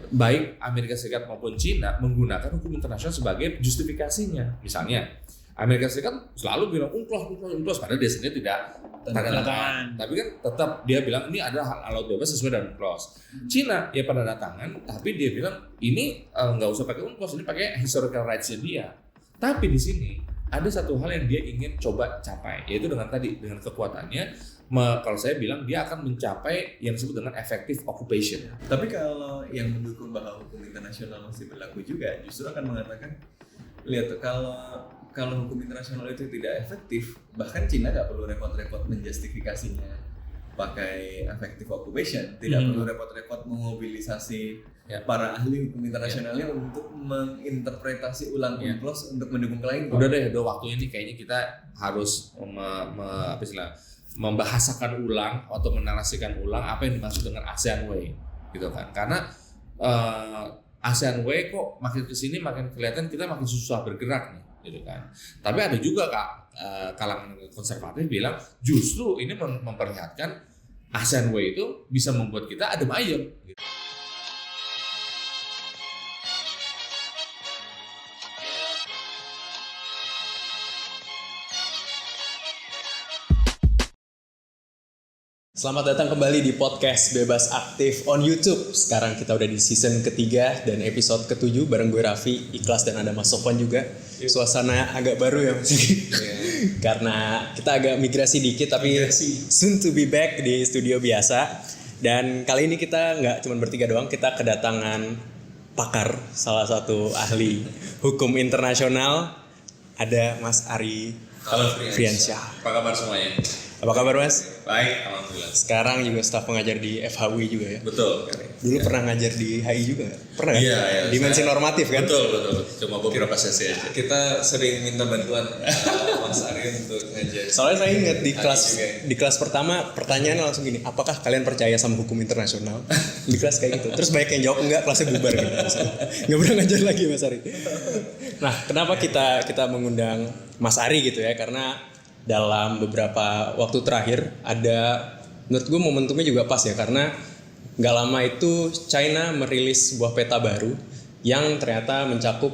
baik Amerika Serikat maupun Cina menggunakan hukum internasional sebagai justifikasinya. Misalnya Amerika Serikat selalu bilang UNCLOS, padahal dia sendiri tidak tanda tangan. Tapi kan tetap dia bilang ini adalah hal laut bebas sesuai dengan UNCLOS. Cina ya tanda tangan, tapi dia bilang ini nggak usah pakai UNCLOS, ini pakai historical rights-nya dia. Tapi di sini ada satu hal yang dia ingin coba capai, yaitu dengan kekuatannya. Kalau saya bilang dia akan mencapai yang disebut dengan effective occupation. Tapi kalau yang mendukung bahwa hukum internasional masih berlaku juga, justru akan mengatakan, lihat tuh kalau hukum internasional itu tidak efektif, bahkan Cina nggak perlu repot-repot menjustifikasinya pakai effective occupation, tidak perlu repot-repot memobilisasi para ahli hukum internasionalnya untuk menginterpretasi ulang UNCLOS untuk mendukung klien. Udah waktunya nih kayaknya kita harus membahasakan ulang atau menarasikan ulang apa yang dimaksud dengan ASEAN Way gitu kan, karena ASEAN Way kok makin kesini makin kelihatan kita makin susah bergerak nih gitu kan. Tapi ada juga kalangan konservatif bilang justru ini memperlihatkan ASEAN Way itu bisa membuat kita adem ayem gitu. Selamat datang kembali di podcast Bebas Aktif on YouTube. Sekarang kita udah di season ketiga dan episode ke-7 bareng gue Raffi, Ikhlas, dan ada Mas Sofwan juga. Suasana agak baru ya Mas. Karena kita agak migrasi dikit tapi soon to be back di studio biasa. Dan kali ini kita nggak cuma bertiga doang, kita kedatangan pakar, salah satu ahli hukum internasional. Ada Mas Ari Friansyah. Apa kabar semuanya? Apa kabar Mas? Baik, alhamdulillah. Sekarang juga staf pengajar di FHW juga ya? Betul. Dulu pernah ngajar di HI juga gak? Pernah kan? Iya. Dimensi normatif kan? Betul. Cuma beberapa sesi aja. Kita sering minta bantuan Mas Ari untuk ngajar. Soalnya saya ingat di kelas pertama pertanyaannya langsung gini, apakah kalian percaya sama hukum internasional? Di kelas kayak gitu. Terus banyak yang jawab enggak, kelasnya bubar gitu. Nggak pernah ngajar lagi Mas Ari. Nah, kenapa kita mengundang Mas Ari gitu ya? Karena dalam beberapa waktu terakhir ada, menurut gue momentumnya juga pas ya, karena gak lama itu China merilis sebuah peta baru yang ternyata mencakup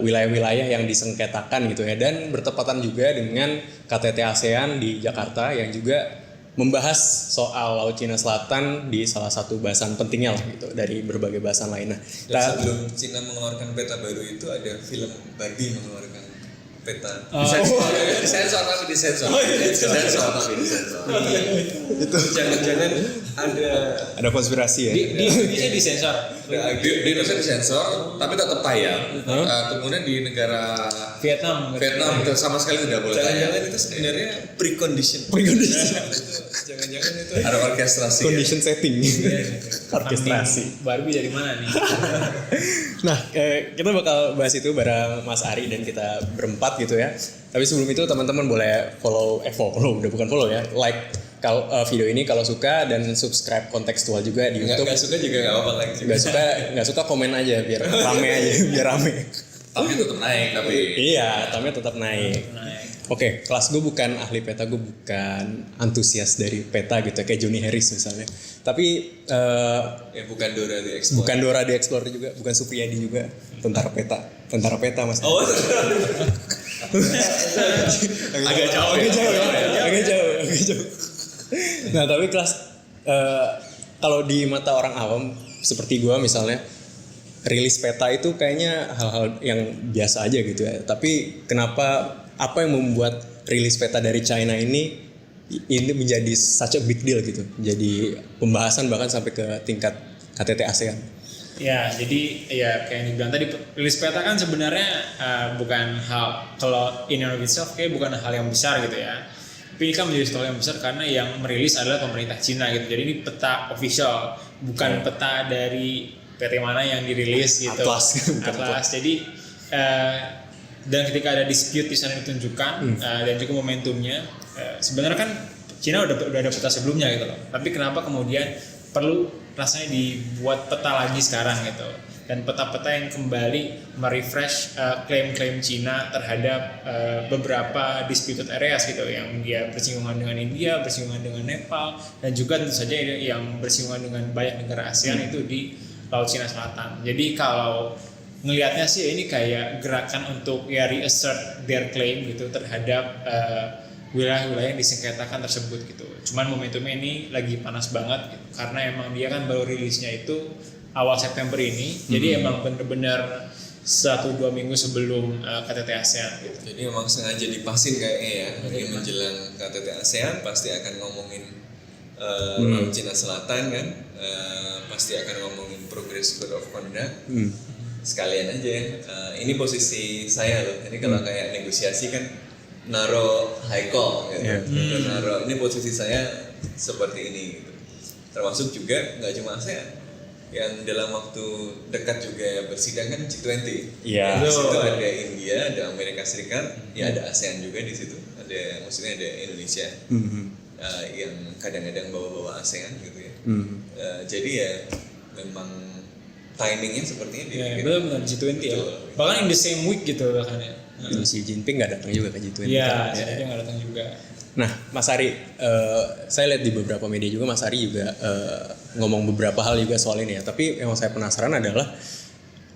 wilayah-wilayah yang disengketakan gitu ya, dan bertepatan juga dengan KTT ASEAN di Jakarta yang juga membahas soal Laut Cina Selatan di salah satu bahasan pentingnya lah gitu dari berbagai bahasan lainnya. Dan sebelum Cina mengeluarkan peta baru itu ada film Barbie mengeluarkan peta. Disensor. Itu jangan-jangan ada konspirasi ya. Di Indonesia disensor. Di Indonesia disensor, tapi tetap tayang. Kemudian di negara Vietnam sama sekali tidak boleh tayang. Jangan-jangan itu sebenarnya precondition. Jangan-jangan itu Ada orkestrasi. Condition setting. Orkestrasi. Barbie dari mana nih? Nah, kita bakal bahas itu bareng Mas Ari dan kita berempat gitu ya. Tapi sebelum itu teman-teman boleh follow, udah bukan follow ya, like kalau video ini kalau suka, dan subscribe kontekstual juga di YouTube. Nggak suka juga nggak apa-apa like. Nggak suka komen aja biar rame aja, biar rame. Tapi tetap naik tapi. Iya, tapi tetap naik. Oke, kelas gue bukan ahli peta, gue bukan antusias dari peta gitu kayak Johnny Harris misalnya. Tapi bukan Dora the Explorer. Bukan Dora the Explorer juga, bukan Supriyadi juga, tentara peta Mas. Oh, agak jauh. Nah, tapi kelas kalau di mata orang awam seperti gue misalnya, rilis peta itu kayaknya hal-hal yang biasa aja gitu ya. Tapi apa yang membuat rilis peta dari China ini menjadi such a big deal gitu, jadi pembahasan bahkan sampai ke tingkat KTT ASEAN? Ya, jadi ya kayak yang dibilang tadi, rilis peta kan sebenarnya bukan hal, kalau in and of itself kayak bukan hal yang besar gitu ya. Tapi ini kan menjadi hal yang besar karena yang merilis adalah pemerintah Cina gitu. Jadi ini peta official, bukan peta dari PT mana yang dirilis gitu. Atlas. Jadi dan ketika ada dispute di sana ditunjukkan dan juga momentumnya, sebenarnya kan Cina udah ada peta sebelumnya gitu loh. Tapi kenapa kemudian perlu rasanya dibuat peta lagi sekarang gitu, dan peta-peta yang kembali merefresh klaim-klaim Cina terhadap beberapa disputed areas gitu, yang dia bersinggungan dengan India, bersinggungan dengan Nepal, dan juga tentu saja yang bersinggungan dengan banyak negara ASEAN itu di Laut Cina Selatan. Jadi kalau ngelihatnya sih ini kayak gerakan untuk ya reassert their claim gitu terhadap wilayah-wilayah yang disengketakan tersebut gitu. Cuman momentumnya ini lagi panas banget gitu, karena emang dia kan baru rilisnya itu awal September ini. Jadi emang bener-bener 1-2 minggu sebelum KTT ASEAN gitu. Jadi emang sengaja dipasin kayaknya ya. Ini menjelang KTT ASEAN pasti akan ngomongin Laut Cina Selatan kan, pasti akan ngomongin Progress Code of Conduct. Sekalian aja ini posisi saya loh. Jadi kalau kayak negosiasi kan naro high call gitu. Naro ini posisi saya seperti ini gitu. Termasuk juga nggak cuma ASEAN, yang dalam waktu dekat juga bersidang kan G20. Iya. Di situ ada India, ada Amerika Serikat, ya ada ASEAN juga di situ. Maksudnya ada Indonesia. Yang kadang-kadang bawa-bawa ASEAN gitu ya. Jadi ya memang timingnya sepertinya ya, benar-benar G20 ya. Bahkan in the same week gitu bahkan ya. Xi Jinping nggak datang juga ke G20. Iya, Xi Jinping nggak datang juga. Nah, Mas Ari, saya lihat di beberapa media juga Mas Ari juga ngomong beberapa hal juga soal ini ya. Tapi yang saya penasaran adalah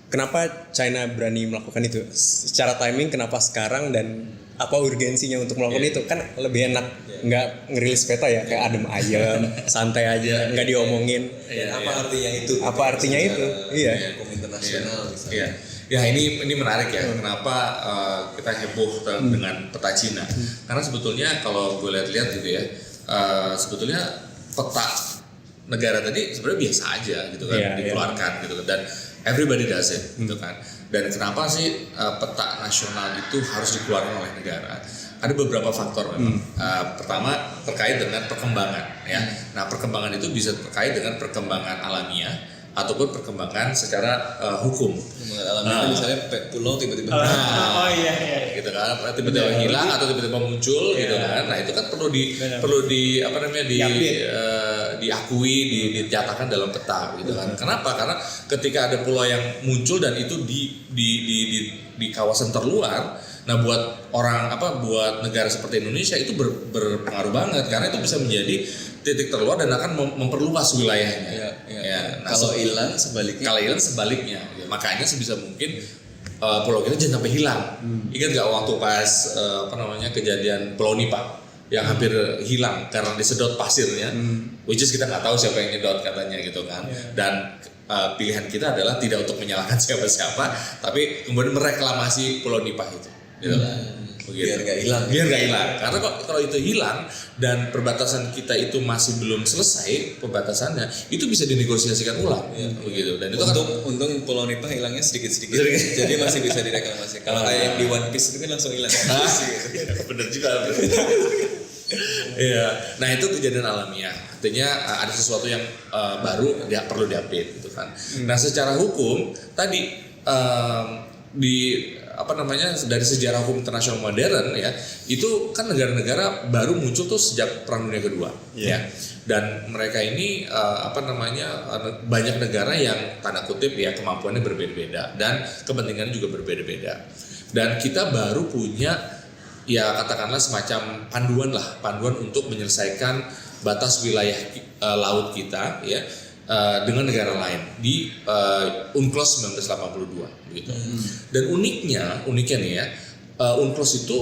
kenapa China berani melakukan itu? Secara timing kenapa sekarang dan apa urgensinya untuk melakukan itu? Kan lebih enak nggak ngerilis peta ya, kayak adem ayem, santai aja, nggak diomongin. Apa artinya itu? Apa artinya itu? Iya. Hukum internasional misalnya. Ya ini menarik ya. Kenapa kita heboh dengan peta Cina? Karena sebetulnya kalau gue lihat-lihat gitu ya, sebetulnya peta negara tadi sebenarnya biasa aja gitu kan, dikeluarkan gitu kan, dan everybody does it gitu kan. Dan kenapa sih peta nasional itu harus dikeluarkan oleh negara? Ada beberapa faktor memang. Pertama terkait dengan perkembangan ya. Nah perkembangan itu bisa terkait dengan perkembangan alamiah ataupun perkembangan secara hukum. Alamiah misalnya pulau tiba-tiba iya. Gitu kan, tiba-tiba hilang atau tiba-tiba muncul gitu kan. Nah itu kan perlu diakui, dinyatakan dalam peta gitu kan. Kenapa? Karena ketika ada pulau yang muncul dan itu di kawasan terluar, nah buat negara seperti Indonesia itu berpengaruh banget, karena itu bisa menjadi titik terluar dan akan memperluas wilayahnya. Nah, kalau hilang sebaliknya. Ya, makanya sebisa mungkin pulau kita jangan sampai hilang. Ingat nggak waktu pas kejadian Pulau Nipa yang hampir hilang karena disedot pasirnya, which is kita nggak tahu siapa yang nyedot katanya gitu kan. Dan pilihan kita adalah tidak untuk menyalahkan siapa-siapa, tapi kemudian mereklamasi Pulau Nipa itu. Gitu kan. Begitu. Biar nggak hilang. Karena kalau itu hilang dan perbatasan kita itu masih belum selesai pembatasannya, itu bisa dinegosiasikan ulang, begitu. Dan itu untung Pulau Nipa hilangnya sedikit-sedikit, jadi masih bisa direklamasi. Kalau kayak yang di One Piece itu kan langsung hilang. Bener juga. Iya. Nah itu kejadian alamiah. Artinya ada sesuatu yang baru perlu diupdate gitu kan. Nah secara hukum tadi dari sejarah hukum internasional modern ya, itu kan negara-negara baru muncul tuh sejak Perang Dunia Kedua ya. Dan mereka ini banyak negara yang tanda kutip ya kemampuannya berbeda-beda dan kepentingannya juga berbeda-beda. Dan kita baru punya ya katakanlah semacam panduan untuk menyelesaikan batas wilayah laut kita ya dengan negara lain di UNCLOS 1982 begitu. Dan uniknya nih ya, UNCLOS itu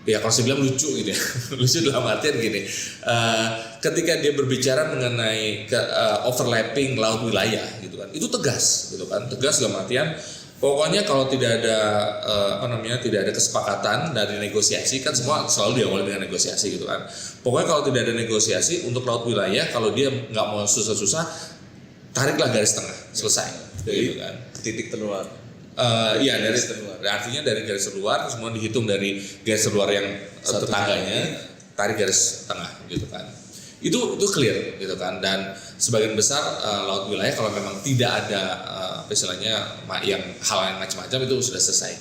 ya kalau saya bilang lucu gitu ya. Lucu dalam artian gini, ketika dia berbicara mengenai overlapping laut wilayah gitu kan, itu tegas gitu kan. Tegas dalam artian pokoknya kalau tidak ada tidak ada kesepakatan dari negosiasi, kan semua selalu diawali dengan negosiasi gitu kan. Pokoknya kalau tidak ada negosiasi untuk laut wilayah, kalau dia nggak mau susah-susah, tariklah garis tengah, selesai. Gitu kan. Titik terluar. Dari terluar. Artinya dari garis terluar semua dihitung dari garis terluar yang tetangganya, tarik garis tengah gitu kan. Itu clear gitu kan. Dan sebagian besar laut wilayah kalau memang tidak ada yang hal yang macam-macam itu sudah selesai.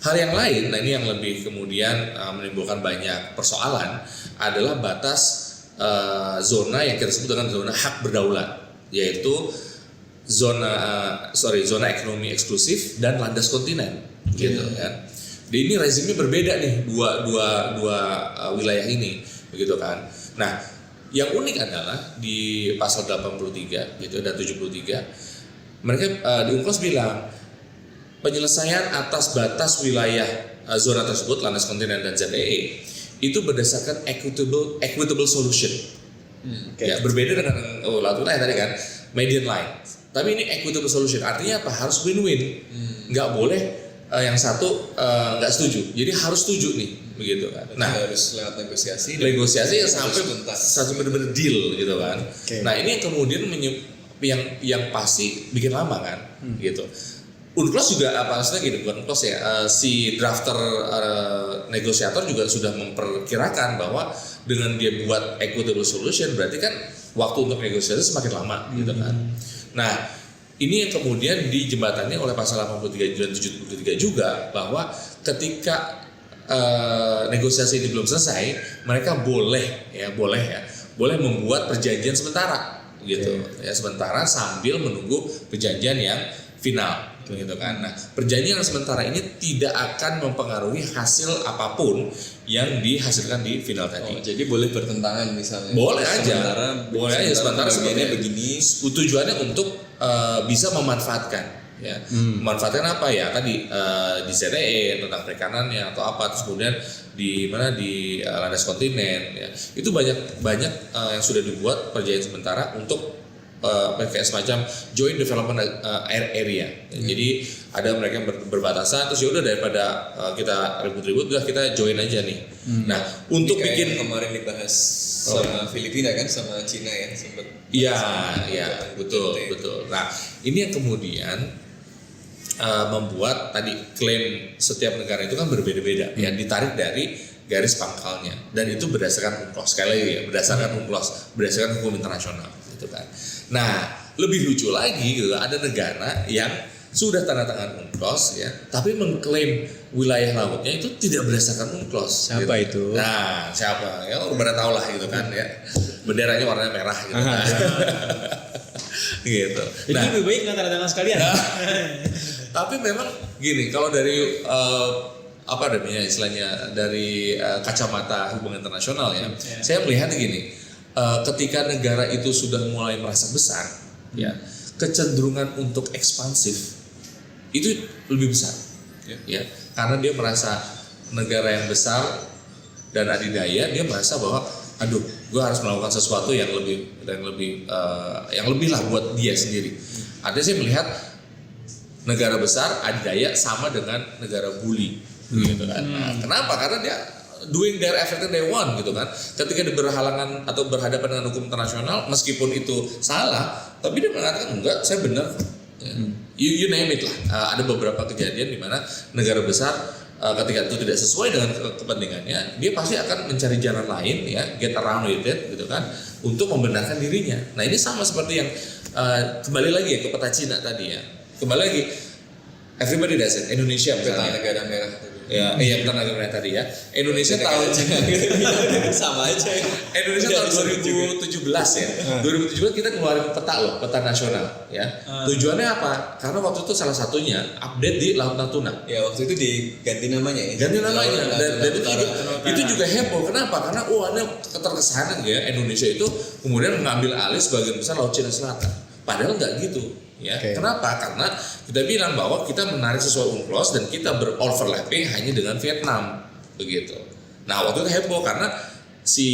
Hal yang lain, nah ini yang lebih kemudian menimbulkan banyak persoalan adalah batas zona yang kita sebut dengan zona hak berdaulat, yaitu zona ekonomi eksklusif dan landas kontinen gitu kan. Jadi ini rezimnya berbeda nih dua wilayah ini begitu kan. Nah yang unik adalah di pasal 83 gitu dan 73 mereka di UNCLOS bilang penyelesaian atas batas wilayah zona tersebut landas kontinen dan ZEE itu berdasarkan equitable solution. Ya, berbeda dengan laut wilayah tadi kan median line. Tapi ini equitable solution artinya apa? Harus win-win. Nggak boleh yang satu nggak setuju. Jadi harus setuju nih, begitu kan. Nah, harus lewat negosiasi yang sampai satu benar-benar deal gitu kan. Nah, ini yang kemudian yang pasti bikin lama kan, gitu. UNCLOS juga apa maksudnya gini, bukan UNCLOS ya, si drafter negosiator juga sudah memperkirakan bahwa dengan dia buat equitable solution berarti kan waktu untuk negosiasi semakin lama gitu kan. Nah, ini yang kemudian dijembatani oleh pasal 83 dan 73 juga bahwa ketika negosiasi ini belum selesai, mereka boleh membuat perjanjian sementara gitu ya, sementara sambil menunggu perjanjian yang final gitu kan. Nah, perjanjian yang sementara ini tidak akan mempengaruhi hasil apapun yang dihasilkan di final tadi. Jadi boleh bertentangan misalnya. Boleh aja sementara sebenarnya begini. Tujuannya untuk bisa memanfaatkan ya. Memanfaatkan apa ya? Tadi di ZEE tentang perikanannya atau apa, terus kemudian di landas kontinen ya. Itu banyak yang sudah dibuat perjanjian sementara untuk kayak semacam joint development area. Jadi ada mereka yang berbatasan, terus yaudah daripada kita ribut-ribut, udah kita join aja nih. Nah, untuk bikin kemarin dibahas sama Filipina kan, sama Cina ya sempat. Iya, betul. Nah, ini yang kemudian membuat tadi klaim setiap negara itu kan berbeda-beda, ya ditarik dari garis pangkalnya, dan itu berdasarkan UNCLOS, sekali lagi ya, berdasarkan hukum internasional gitu kan. Nah, lebih lucu lagi gitu, ada negara yang sudah tanda tangan UNCLOS ya, tapi mengklaim wilayah lautnya itu tidak berdasarkan UNCLOS. Siapa gitu. itu? Nah, siapa? Ya udah tahu lah gitu kan ya. Benderanya warnanya merah gitu kan. Gitu. Jadi lebih baik nggak tanda tangan sekalian. Tapi memang gini, kalau dari apa namanya istilahnya dari kacamata hubungan internasional ya, saya melihat gini. Ketika negara itu sudah mulai merasa besar, ya kecenderungan untuk ekspansif itu lebih besar, ya karena dia merasa negara yang besar dan adidaya, dia merasa bahwa aduh, gue harus melakukan sesuatu yang lebih lah buat dia sendiri. Ada saya melihat negara besar adidaya sama dengan negara bully, gitu kan. Nah, kenapa? Karena dia doing their everything they want gitu kan. Ketika dia berhalangan atau berhadapan dengan hukum internasional, meskipun itu salah, tapi dia mengatakan enggak, saya benar. You name it lah. Ada beberapa kejadian di mana negara besar ketika itu tidak sesuai dengan kepentingannya, dia pasti akan mencari jalan lain ya, get around with it gitu kan, untuk membenarkan dirinya. Nah, ini sama seperti yang kembali lagi ya ke peta Cina tadi ya. Kembali lagi, everybody does it. Indonesia misalnya. Peta negara merah. Ya, peta negara merah tadi ya. Indonesia tahun sama aja. Indonesia tahun 2017 ya. 2017 kita keluarin peta loh, peta nasional ya. Tujuannya apa? Karena waktu itu salah satunya update di Laut Natuna. Ya, waktu itu diganti namanya ya. Ganti namanya dan itu juga heboh. Kenapa? Karena ada keterkesanan ya Indonesia itu kemudian mengambil alih sebagian besar Laut Cina Selatan. Padahal nggak gitu. Ya, kenapa? Karena kita bilang bahwa kita menarik sesuai UNCLOS dan kita beroverlapping hanya dengan Vietnam, begitu. Nah, waktu itu heboh karena si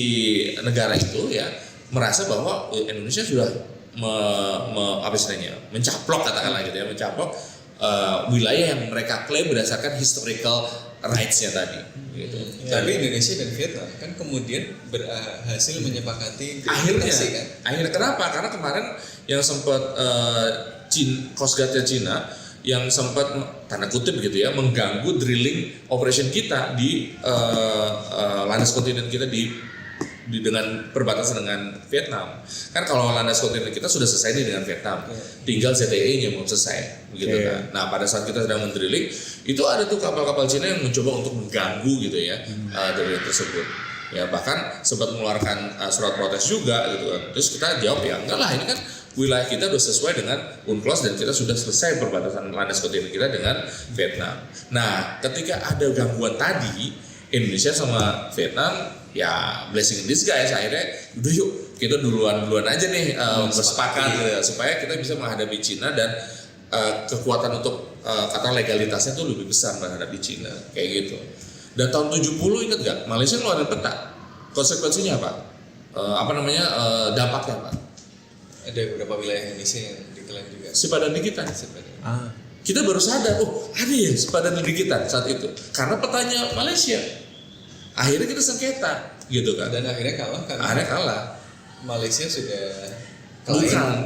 negara itu ya merasa bahwa Indonesia sudah mencaplok katakanlah gitu ya, mencaplok wilayah yang mereka klaim berdasarkan historical rights-nya tadi, gitu. Tapi Indonesia dan Vietnam kan kemudian berhasil menyepakati akhirnya kenapa? Karena kemarin yang sempat Coast Guard-nya Cina yang sempat tanda kutip gitu ya mengganggu drilling operation kita di landas kontinen kita di dengan perbatasan dengan Vietnam. Kan kalau landas kontinen kita sudah selesai nih dengan Vietnam, tinggal ZEE-nya belum selesai, begitu kan. Nah, pada saat kita sedang mendrilling, itu ada tuh kapal-kapal Cina yang mencoba untuk mengganggu gitu ya drilling tersebut. Ya bahkan sempat mengeluarkan surat protes juga gitu kan. Terus kita jawab ya enggak lah, ini kan wilayah kita sudah sesuai dengan UNCLOS dan kita sudah selesai perbatasan landas kontinen kita dengan Vietnam. Nah, ketika ada gangguan tadi, Indonesia sama Vietnam ya blessing in disguise, akhirnya udah yuk kita duluan aja nih bersepakat gitu ya, supaya kita bisa menghadapi Cina dan kekuatan untuk kata legalitasnya tuh lebih besar menghadapi Cina kayak gitu. Dan tahun 70 ingat gak Malaysia ngeluarin peta, konsekuensinya apa? Dampaknya apa? Ada beberapa wilayah Indonesia yang ditelan juga. Sepadan digitan. Kita baru sadar, ada ya sepadan digitan saat itu karena petanya Malaysia. Akhirnya kita sengketa gitu kan. Dan akhirnya kalah. Malaysia sudah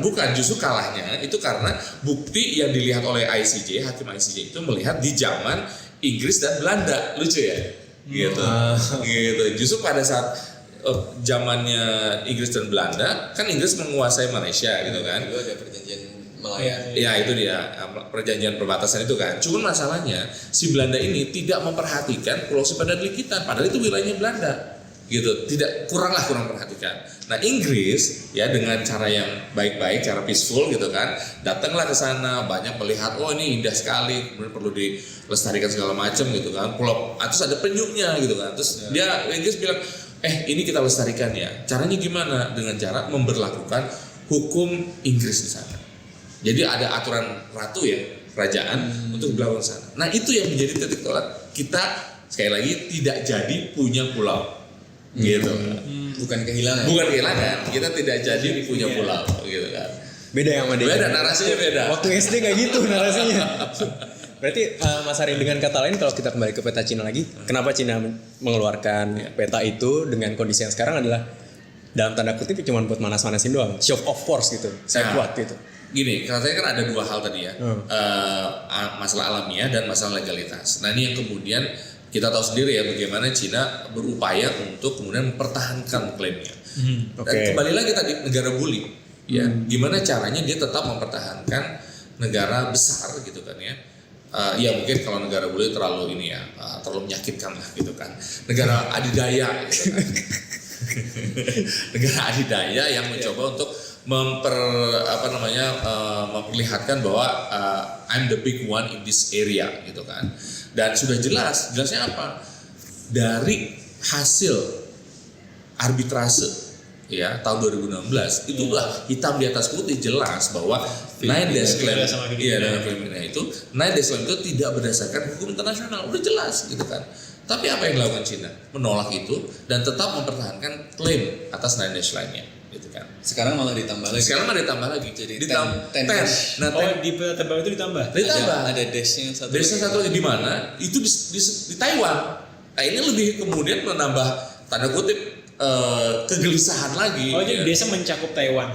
bukan justru kalahnya itu karena bukti yang dilihat oleh ICJ, hakim ICJ itu melihat di zaman Inggris dan Belanda, lucu ya, gitu. Justru pada saat zamannya Inggris dan Belanda, kan Inggris menguasai Malaysia, gitu kan. Itu ada perjanjian Malaya. Ya itu dia perjanjian perbatasan itu kan. Cuman masalahnya si Belanda ini tidak memperhatikan Pulau Sepadan Likitan, padahal itu wilayahnya Belanda. Gitu, kurang perhatikan. Nah Inggris ya dengan cara yang baik-baik, cara peaceful gitu kan, datanglah ke sana, banyak melihat, ini indah sekali, kemudian perlu dilestarikan segala macam gitu kan. Pulau, terus ada penyunya gitu kan, terus Inggris bilang, ini kita lestarikan ya. Caranya gimana? Dengan cara memberlakukan hukum Inggris di sana. Jadi ada aturan ratu ya, kerajaan untuk berlaku di sana. Nah itu yang menjadi titik tolak kita sekali lagi tidak jadi punya pulau. Gitu. Bukan kehilangan, kita tidak jadi punya pulau gitu kan. Beda yang beda narasinya beda. Waktu SD kayak gitu narasinya. Berarti Mas Ari, dengan kata lain kalau kita kembali ke peta Cina lagi, kenapa Cina mengeluarkan peta itu dengan kondisi yang sekarang adalah dalam tanda kutip cuma buat manas-manasin doang, show of force gitu, saya kuat gitu. Gini, katanya kan ada dua hal tadi ya, masalah alamiah dan masalah legalitas. Nah ini yang kemudian kita tahu sendiri ya bagaimana Cina berupaya untuk kemudian mempertahankan klaimnya. Dan kembali lagi tadi negara bully, ya gimana caranya dia tetap mempertahankan negara besar gitu kan ya. Ya mungkin kalau negara bully terlalu terlalu menyakitkan lah gitu kan. Negara adidaya gitu kan. Negara adidaya yang mencoba untuk memperlihatkan bahwa I'm the big one in this area gitu kan. Dan sudah jelasnya apa? Dari hasil arbitrase ya tahun 2016 itulah hitam di atas putih jelas bahwa Nine Days Claim itu tidak berdasarkan hukum internasional, udah jelas gitu kan. Tapi apa yang dilakukan Cina? Menolak itu dan tetap mempertahankan klaim atas Nine Days lainnya gitu kan. Sekarang malah ditambah lagi. Jadi 10. Nah, di peta terbaru itu ditambah. Ada dashnya satu. Dashnya satu di mana? Itu di Taiwan. Nah ini lebih kemudian menambah tanda kutip kegelisahan lagi. Jadi desa mencakup Taiwan.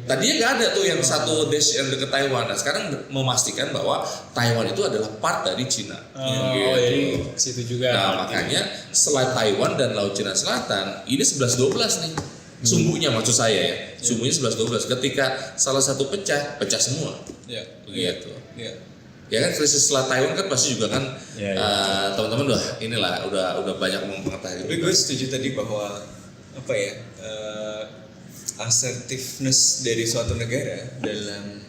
Tadinya nggak ada tuh yang satu dash yang dekat Taiwan. Nah sekarang memastikan bahwa Taiwan itu adalah part dari Cina. Jadi situ juga. Nah makanya selain Taiwan dan Laut Cina Selatan ini 11-12 nih. Sumbunya maksud saya ya. Sumbunya 11-12. Ketika salah satu pecah semua. Begitu. Ya kan krisis Selat Taiwan kan pasti juga kan teman-teman udah banyak mengetahui. Tapi gue setuju tadi bahwa assertiveness dari suatu negara dalam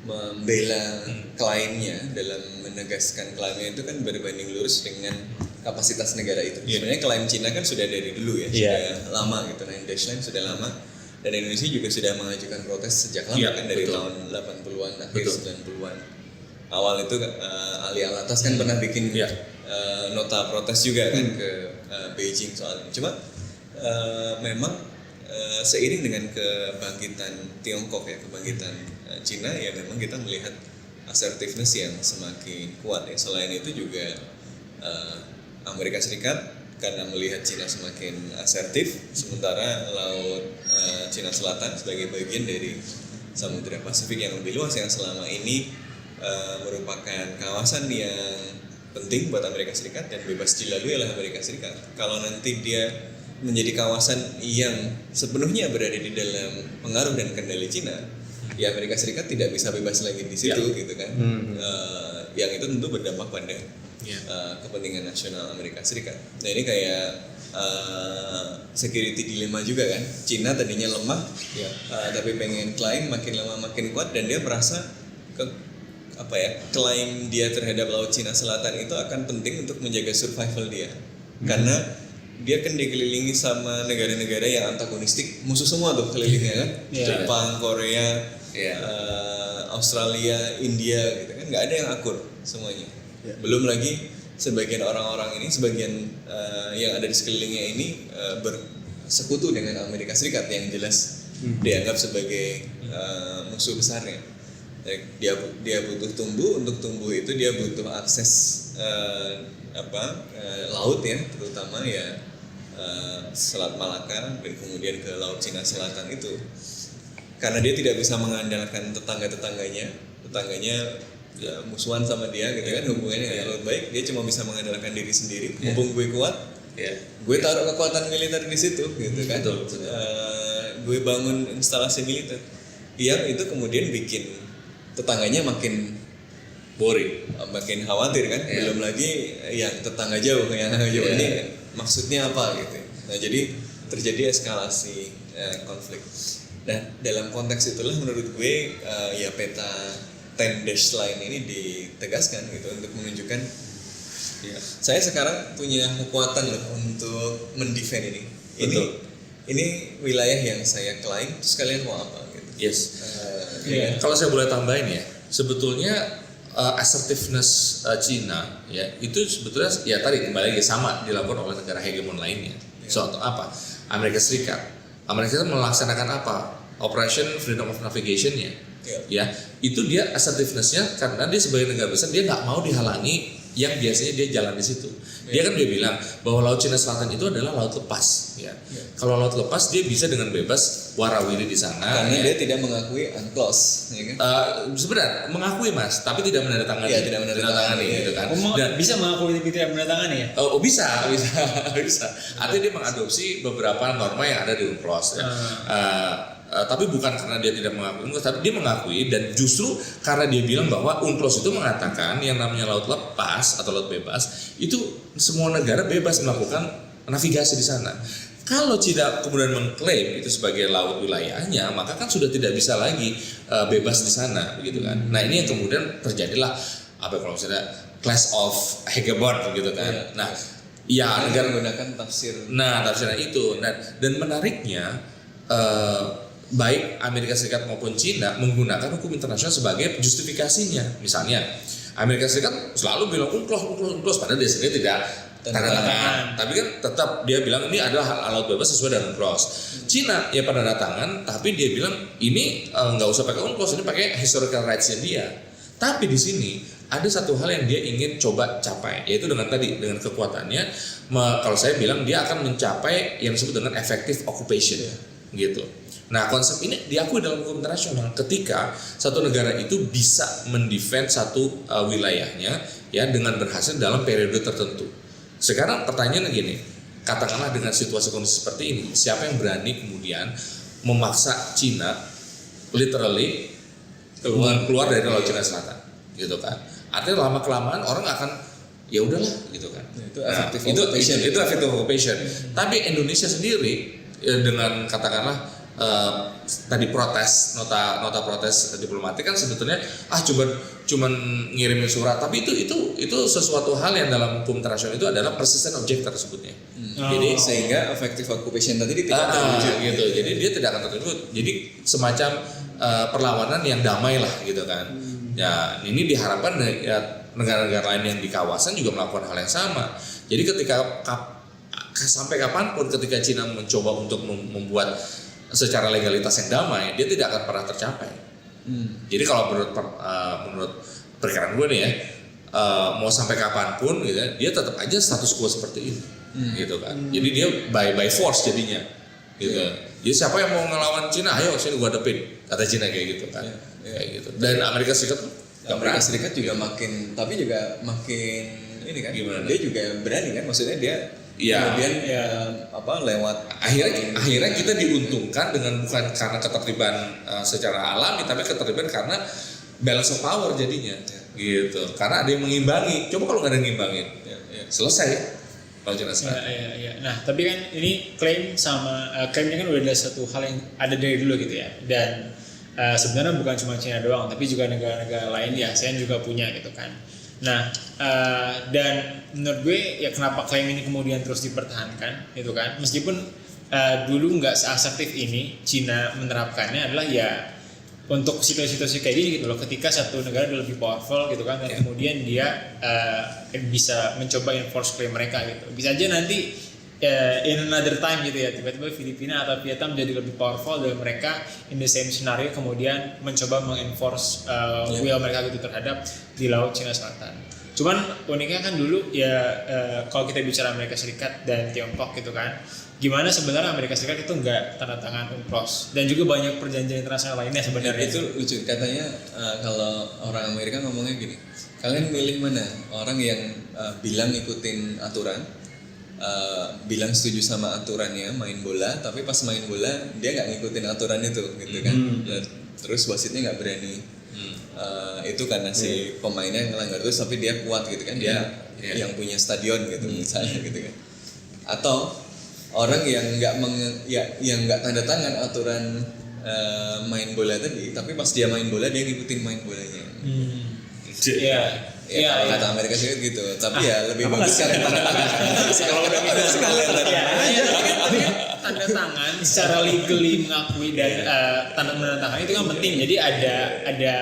membela klaimnya, dalam menegaskan klaimnya itu kan berbanding lurus dengan kapasitas negara itu. Sebenarnya klaim Cina kan sudah dari dulu ya, sudah lama gitu. Nine Dash Line sudah lama dan Indonesia juga sudah mengajukan protes sejak lama kan dari tahun 80-an akhir 90-an. Awal itu Ali Alatas kan pernah bikin nota protes juga kan ke Beijing soalnya. Cuma memang seiring dengan kebangkitan Tiongkok ya, kebangkitan Cina ya memang kita melihat assertiveness yang semakin kuat ya. Selain itu juga Amerika Serikat karena melihat Cina semakin asertif, sementara laut Cina Selatan sebagai bagian dari Samudra Pasifik yang lebih luas yang selama ini merupakan kawasan yang penting buat Amerika Serikat dan bebas dilalui oleh Amerika Serikat. Kalau nanti dia menjadi kawasan yang sepenuhnya berada di dalam pengaruh dan kendali Cina, ya Amerika Serikat tidak bisa bebas lagi di situ gitu kan. Yang itu tentu berdampak pada kepentingan nasional Amerika Serikat. Nah ini kayak security dilemma juga kan. Cina tadinya lemah, tapi pengen klaim makin lama makin kuat dan dia merasa klaim dia terhadap Laut Cina Selatan itu akan penting untuk menjaga survival dia. Karena dia kan dikelilingi sama negara-negara yang antagonistik, musuh semua tuh kelilingnya kan. Jepang, Korea, Australia, India gitu kan, nggak ada yang akur semuanya. Belum lagi sebagian orang-orang ini, sebagian yang ada di sekelilingnya ini bersekutu dengan Amerika Serikat yang jelas dianggap sebagai musuh besarnya. Dia butuh tumbuh, untuk tumbuh itu dia butuh akses laut ya, terutama ya Selat Malaka dan kemudian ke Laut Cina Selatan itu. Karena dia tidak bisa mengandalkan tetangganya ya, musuhan sama dia gitu kan, hubungannya nggak terlalu baik, dia cuma bisa mengandalkan diri sendiri. Mumpung gue kuat, gue taruh kekuatan militer di situ gitu kan. Gue bangun instalasi militer yang itu kemudian bikin tetangganya makin boring, makin khawatir kan. Belum lagi yang tetangga jauh ini maksudnya apa gitu. Nah jadi terjadi eskalasi konflik. Nah dalam konteks itulah menurut gue ya peta 10 dash line ini ditegaskan gitu untuk menunjukkan saya sekarang punya kekuatan loh untuk mendefend ini. Ini wilayah yang saya klaim, terus kalian mau apa gitu. Kalau saya boleh tambahin ya, sebetulnya assertiveness Cina ya itu sebetulnya ya tadi kembali lagi sama dilakukan oleh negara hegemon lainnya. Contoh apa? Amerika Serikat melaksanakan apa? Operation Freedom of Navigation-nya. Ya, itu dia assertiveness-nya karena dia sebagai negara besar dia nggak mau dihalangi yang biasanya dia jalan di situ. Dia bilang bahwa Laut Cina Selatan itu adalah laut lepas. Ya. Kalau laut lepas dia bisa dengan bebas warawiri di sana. Karena dia tidak mengakui UNCLOS. Ya kan? Sebenarnya mengakui mas, tapi tidak menandatangani. Tidak menandatangani gitu kan. Dan bisa mengakui tapi tidak menandatangani ya? Bisa. Artinya dia mengadopsi beberapa norma yang ada di UNCLOS. Ya. Tapi bukan karena dia tidak mengakui UNCLOS, tapi dia mengakui dan justru karena dia bilang bahwa UNCLOS itu mengatakan yang namanya laut lepas atau laut bebas itu semua negara bebas melakukan navigasi di sana. Kalau Cina kemudian mengklaim itu sebagai laut wilayahnya, maka kan sudah tidak bisa lagi bebas di sana, begitu kan? Nah ini yang kemudian terjadilah kalau misalnya clash of hegemon, gitu kan? Nah, ya negara menggunakan tafsir. Nah tafsirnya itu, dan menariknya. Baik Amerika Serikat maupun Cina menggunakan hukum internasional sebagai justifikasinya. Misalnya Amerika Serikat selalu bilang UNCLOS padahal dia sendiri tidak tanda tangan. Tapi kan tetap dia bilang ini adalah laut bebas sesuai dengan UNCLOS. Cina ya pada tangan, tapi dia bilang ini nggak usah pakai UNCLOS, ini pakai historical rights-nya dia. Tapi di sini ada satu hal yang dia ingin coba capai, yaitu dengan kekuatannya. Kalau saya bilang dia akan mencapai yang disebut dengan effective occupation, gitu. Nah konsep ini diakui dalam hukum internasional ketika satu negara itu bisa mendefend satu wilayahnya ya dengan berhasil dalam periode tertentu. Sekarang pertanyaannya gini, katakanlah dengan situasi kondisi seperti ini, siapa yang berani kemudian memaksa Cina literally keluar dari Laut Cina Selatan, gitu kan? Artinya lama kelamaan orang akan ya udahlah, gitu kan? Itu effective occupation. Tapi Indonesia sendiri dengan katakanlah tadi protes nota protes diplomatik kan sebetulnya cuman ngirimin surat, tapi itu sesuatu hal yang dalam hukum internasional itu adalah persistent objector sebutnya. Jadi sehingga effective occupation tadi tidak terwujud gitu. Jadi dia tidak akan terwujud. Jadi semacam perlawanan yang damai lah gitu kan. Ya ini diharapkan ya negara-negara lain yang di kawasan juga melakukan hal yang sama. Jadi ketika sampai kapanpun ketika Cina mencoba untuk membuat secara legalitas yang damai, dia tidak akan pernah tercapai. Jadi kalau menurut perkiraan gue nih ya, mau sampai kapanpun gitu, dia tetap aja status quo seperti ini, gitu kan. Jadi dia by force jadinya, gitu. Jadi siapa yang mau ngelawan Cina, ayo sini gue hadapin, kata Cina kayak gitu kan, kayak gitu. Dan Amerika Serikat juga makin ini kan, dia juga berani kan, maksudnya dia kemudian lewat akhirnya kita diuntungkan dengan bukan karena ketertiban secara alami, tapi ketertiban karena balance of power jadinya, gitu. Karena ada yang mengimbangi. Coba kalau nggak ada yang ngimbangin, selesai. Kalau jelas. Nah, tapi kan ini klaimnya kan udah ada satu hal yang ada dari dulu gitu ya. Dan sebenarnya bukan cuma Cina doang, tapi juga negara-negara lain di ASEAN juga punya gitu kan. Nah, dan menurut gue ya kenapa klaim ini kemudian terus dipertahankan gitu kan, meskipun dulu nggak seasaktif ini Cina menerapkannya adalah ya untuk situasi-situasi kayak gini gitu loh, ketika satu negara udah lebih powerful gitu kan, dan kemudian dia bisa mencoba enforce claim mereka gitu. Bisa aja nanti in another time gitu ya, tiba-tiba Filipina atau Vietnam jadi lebih powerful dan mereka in the same scenario kemudian mencoba mengenforce will mereka gitu terhadap di Laut Cina Selatan. Cuman uniknya kan dulu ya kalau kita bicara Amerika Serikat dan Tiongkok gitu kan, gimana sebenarnya Amerika Serikat itu nggak tanda tangan UNCLOS dan juga banyak perjanjian internasional lainnya sebenarnya. Itu lucu katanya, kalau orang Amerika ngomongnya gini, kalian milih mana, orang yang bilang ikutin aturan, bilang setuju sama aturannya main bola, tapi pas main bola dia nggak ngikutin aturan itu gitu kan. Terus wasitnya nggak berani, itu karena si pemainnya ngelanggar terus tapi dia kuat gitu kan, dia yang punya stadion gitu misalnya gitu kan. Atau orang yang nggak tanda tangan aturan main bola tadi, tapi pas dia main bola dia ngikutin main bolanya. Ya, kata Amerika Serikat gitu. Tapi ya lebih bagus kan tanda tangan. Kalau udah gitu sekalian tanda tangan secara legally mengakui dan tanda tangan itu kan penting. Jadi ada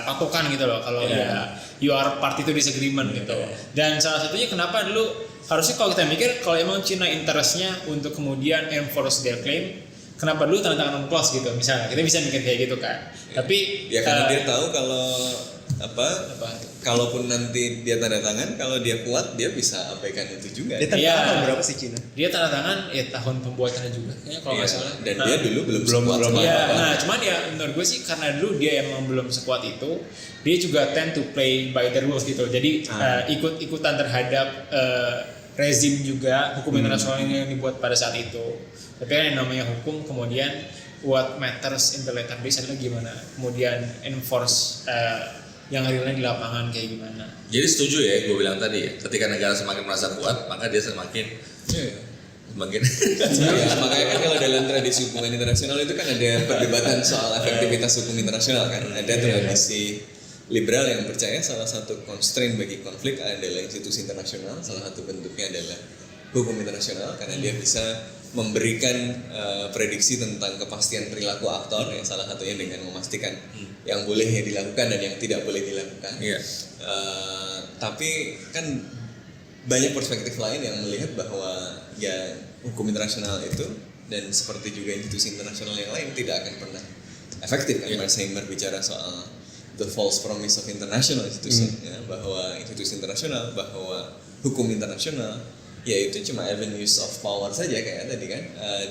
patokan gitu loh kalau ya you are party to disagreement gitu. Dan salah satunya kenapa dulu harusnya kalau kita mikir kalau emang China interestnya untuk kemudian enforce their claim, kenapa dulu tanda tangan UNCLOS gitu misalnya, kita bisa mikir kayak gitu kan. Tapi ya karena dia tahu kalau kalaupun nanti dia tanda tangan, kalau dia kuat dia bisa abaikan itu juga. Dia tanda tangan tahun berapa sih Cina? Dia tanda tangan ya tahun pembuatannya juga kayaknya kalau nggak salah. Dan dia dulu belum sekuat nah cuman ya menurut gue sih karena dulu dia emang belum sekuat itu, dia juga tend to play by the rules gitu. Jadi ikut-ikutan terhadap rezim juga, hukum internasional yang dibuat pada saat itu. Tapi kan yang namanya hukum kemudian what matters in the later days adalah gimana kemudian enforce yang realnya di lapangan kayak gimana. Jadi setuju ya, gue bilang tadi ya, ketika negara semakin merasa kuat, maka dia semakin makanya kan kalau dalam tradisi hubungan internasional itu kan ada perdebatan soal efektivitas hukum internasional kan. Ada tradisi liberal yang percaya salah satu constraint bagi konflik adalah institusi internasional, salah satu bentuknya adalah hukum internasional karena dia bisa memberikan prediksi tentang kepastian perilaku aktor, yang salah satunya dengan memastikan yang boleh dilakukan dan yang tidak boleh dilakukan. Tapi kan banyak perspektif lain yang melihat bahwa ya hukum internasional itu dan seperti juga institusi internasional yang lain tidak akan pernah efektif kan. Marsheimer bicara soal the false promise of international institution, ya, bahwa institusi internasional, bahwa hukum internasional yaitu cuma avenues of power saja kayak tadi kan.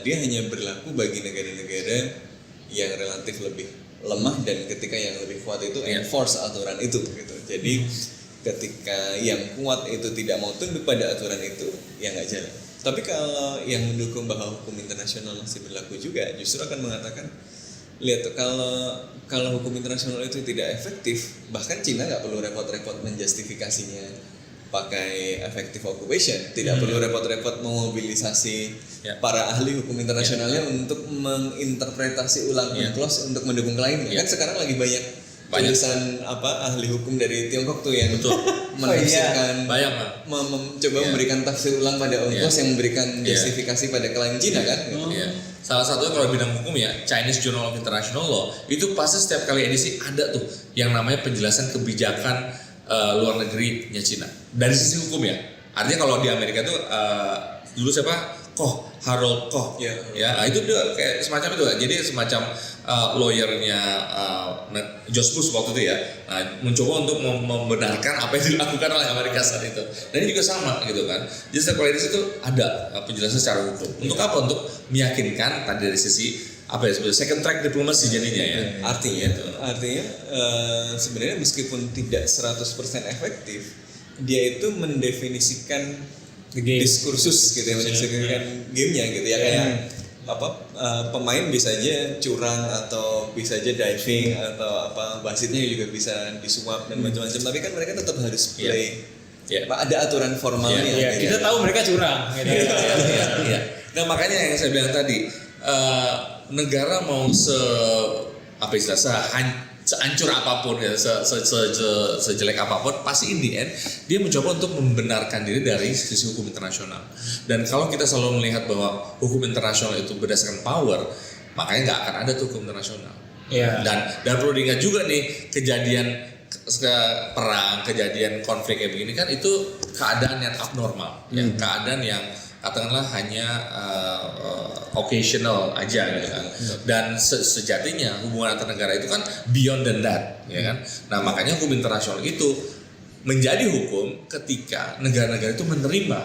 Dia hanya berlaku bagi negara-negara yang relatif lebih lemah dan ketika yang lebih kuat itu enforce aturan itu gitu. Jadi ketika yang kuat itu tidak mau tunduk pada aturan itu ya nggak jalan. Tapi kalau yang mendukung bahwa hukum internasional masih berlaku juga justru akan mengatakan, lihat tuh, kalau hukum internasional itu tidak efektif, bahkan Cina nggak perlu repot-repot menjustifikasinya pakai effective occupation, tidak perlu repot-repot memobilisasi para ahli hukum internasionalnya untuk menginterpretasi ulang UNCLOS untuk mendukung kliennya. Kan sekarang lagi banyak tulisan ahli hukum dari Tiongkok tuh yang menafsirkan, mencoba memberikan tafsir ulang pada UNCLOS yang memberikan justifikasi pada klaim Cina kan. Salah satunya kalau bidang hukum ya Chinese Journal of International Law, itu pasti setiap kali edisi ada tuh yang namanya penjelasan kebijakan luar negerinya Cina dari sisi hukum ya. Artinya kalau di Amerika tuh dulu siapa? Harold Koch. Ya, itu dia kayak semacam itu. Jadi semacam lawyernya George Bush waktu itu ya. Mencoba untuk membenarkan apa yang dilakukan oleh Amerika saat itu. Dan ini juga sama gitu kan. Jadi setiap kali di situ ada penjelasan secara hukum. Untuk apa? Untuk meyakinkan tadi dari sisi second track diplomasi jadinya ya. Artinya sebenarnya meskipun tidak 100% efektif, dia itu mendefinisikan diskursus gitu ya, mendefinisikan gamenya gitu ya. Kayak pemain bisa aja curang atau bisa aja diving atau wasitnya juga bisa disuap dan macam-macam, tapi kan mereka tetap harus play. Ada aturan formalnya. Kita tahu mereka curang. Nah makanya yang saya bilang tadi, negara mau seancur apapun ya, sejelek apapun, pasti in the end dia mencoba untuk membenarkan diri dari sisi hukum internasional. Dan kalau kita selalu melihat bahwa hukum internasional itu berdasarkan power, makanya nggak akan ada tuh hukum internasional. Yeah. Dan perlu diingat juga nih, kejadian perang, kejadian konflik kayak begini kan itu keadaan yang abnormal, ya, keadaan yang katakanlah hanya occasional aja gitu kan. Dan sejatinya hubungan antar negara itu kan beyond than that, ya kan. Nah, makanya hukum internasional itu menjadi hukum ketika negara-negara itu menerima,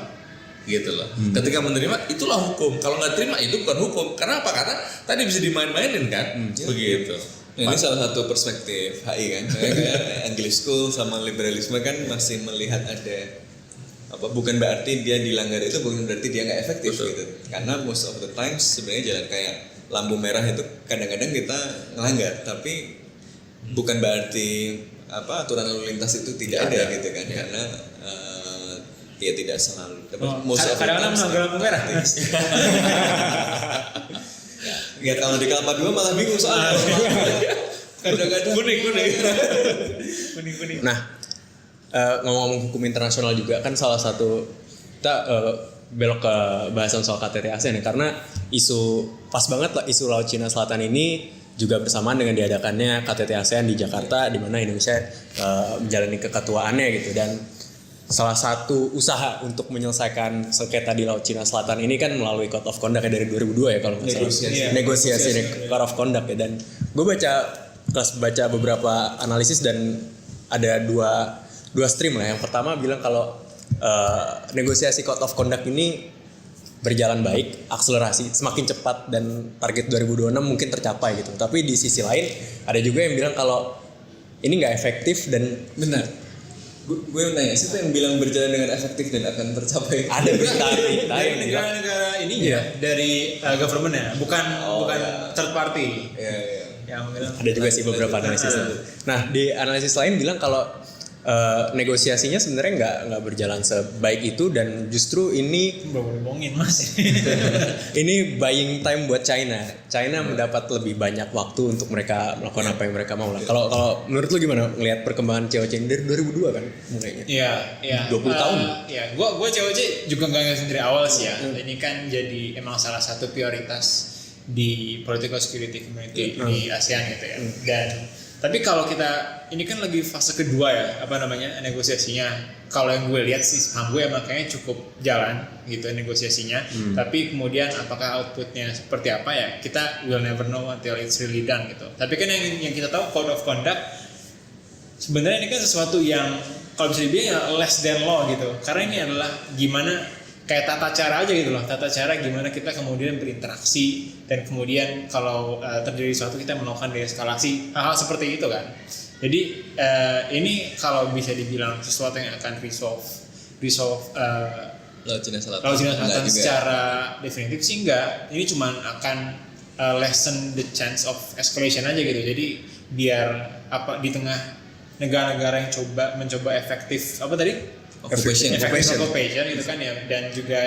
gitu loh. Ketika menerima itulah hukum. Kalau nggak terima itu bukan hukum. Kenapa? Karena tadi bisa dimain-mainin kan, begitu. Nah, ini salah satu perspektif HI kan, kayak English School sama liberalisme kan masih melihat ada bukan berarti dia dilanggar itu bukan berarti dia nggak efektif. Betul. Gitu. Karena most of the times sebenarnya jalan kayak lampu merah itu kadang-kadang kita ngelanggar, tapi bukan berarti aturan lalu lintas itu tidak ada gitu kan, karena ya tidak selalu. Kadang-kadang melanggar lampu merah. Ya kalau di Kelapa 2 malah bingung soalnya. Kadang-kadang kuning. Nah, ngomong-ngomong hukum internasional juga kan salah satu kita belok ke bahasan soal KTT ASEAN ya, karena pas banget lah isu Laut Cina Selatan ini juga bersamaan dengan diadakannya KTT ASEAN di Jakarta, di mana Indonesia menjalani keketuaannya gitu. Dan salah satu usaha untuk menyelesaikan sengketa di Laut Cina Selatan ini kan melalui Code of Conduct dari 2002 ya kalau nggak salah. Negosiasi Code of Conduct ya. Dan gue baca beberapa analisis dan ada dua stream lah. Yang pertama bilang kalau negosiasi Code of Conduct ini berjalan baik, akselerasi semakin cepat dan target 2026 mungkin tercapai gitu. Tapi di sisi lain ada juga yang bilang kalau ini nggak efektif dan benar. Gue nanya, siapa yang bilang berjalan dengan efektif dan akan tercapai? Ada berita dari negara-negara ini ya, dari government ya, bukan third party. Yang bilang ada juga sih beberapa analisis. Nah, di analisis lain bilang kalau negosiasinya sebenarnya nggak berjalan sebaik itu dan justru ini ngomongin Mas. Ini buying time buat China. China mendapat lebih banyak waktu untuk mereka melakukan apa yang mereka mau lah. Kalau menurut lu gimana ngelihat perkembangan COC dari 2002 kan mulainya? Iya. 20 tahun. Iya, gua COC juga nggak sendiri awal sih ya. Ini kan jadi emang salah satu prioritas di political security community di ASEAN gitu ya. Dan tapi kalau kita ini kan lagi fase kedua ya, negosiasinya. Kalau yang gue lihat sih paham gue makanya cukup jalan gitu negosiasinya. Tapi kemudian apakah outputnya seperti apa ya, kita will never know until it's really done gitu. Tapi kan yang kita tahu Code of Conduct sebenarnya ini kan sesuatu yang kalau bisa dibilang ya less than law gitu. Karena ini adalah gimana kayak tata cara aja gitu loh, tata cara gimana kita kemudian berinteraksi dan kemudian kalau terjadi sesuatu kita melakukan deeskalasi, hal-hal seperti itu kan. Jadi ini kalau bisa dibilang sesuatu yang akan resolve Laut Cina Selatan secara definitif sih enggak. Ini cuma akan lessen the chance of escalation aja gitu. Jadi biar di tengah negara-negara yang mencoba efektif occupation itu kan ya, dan juga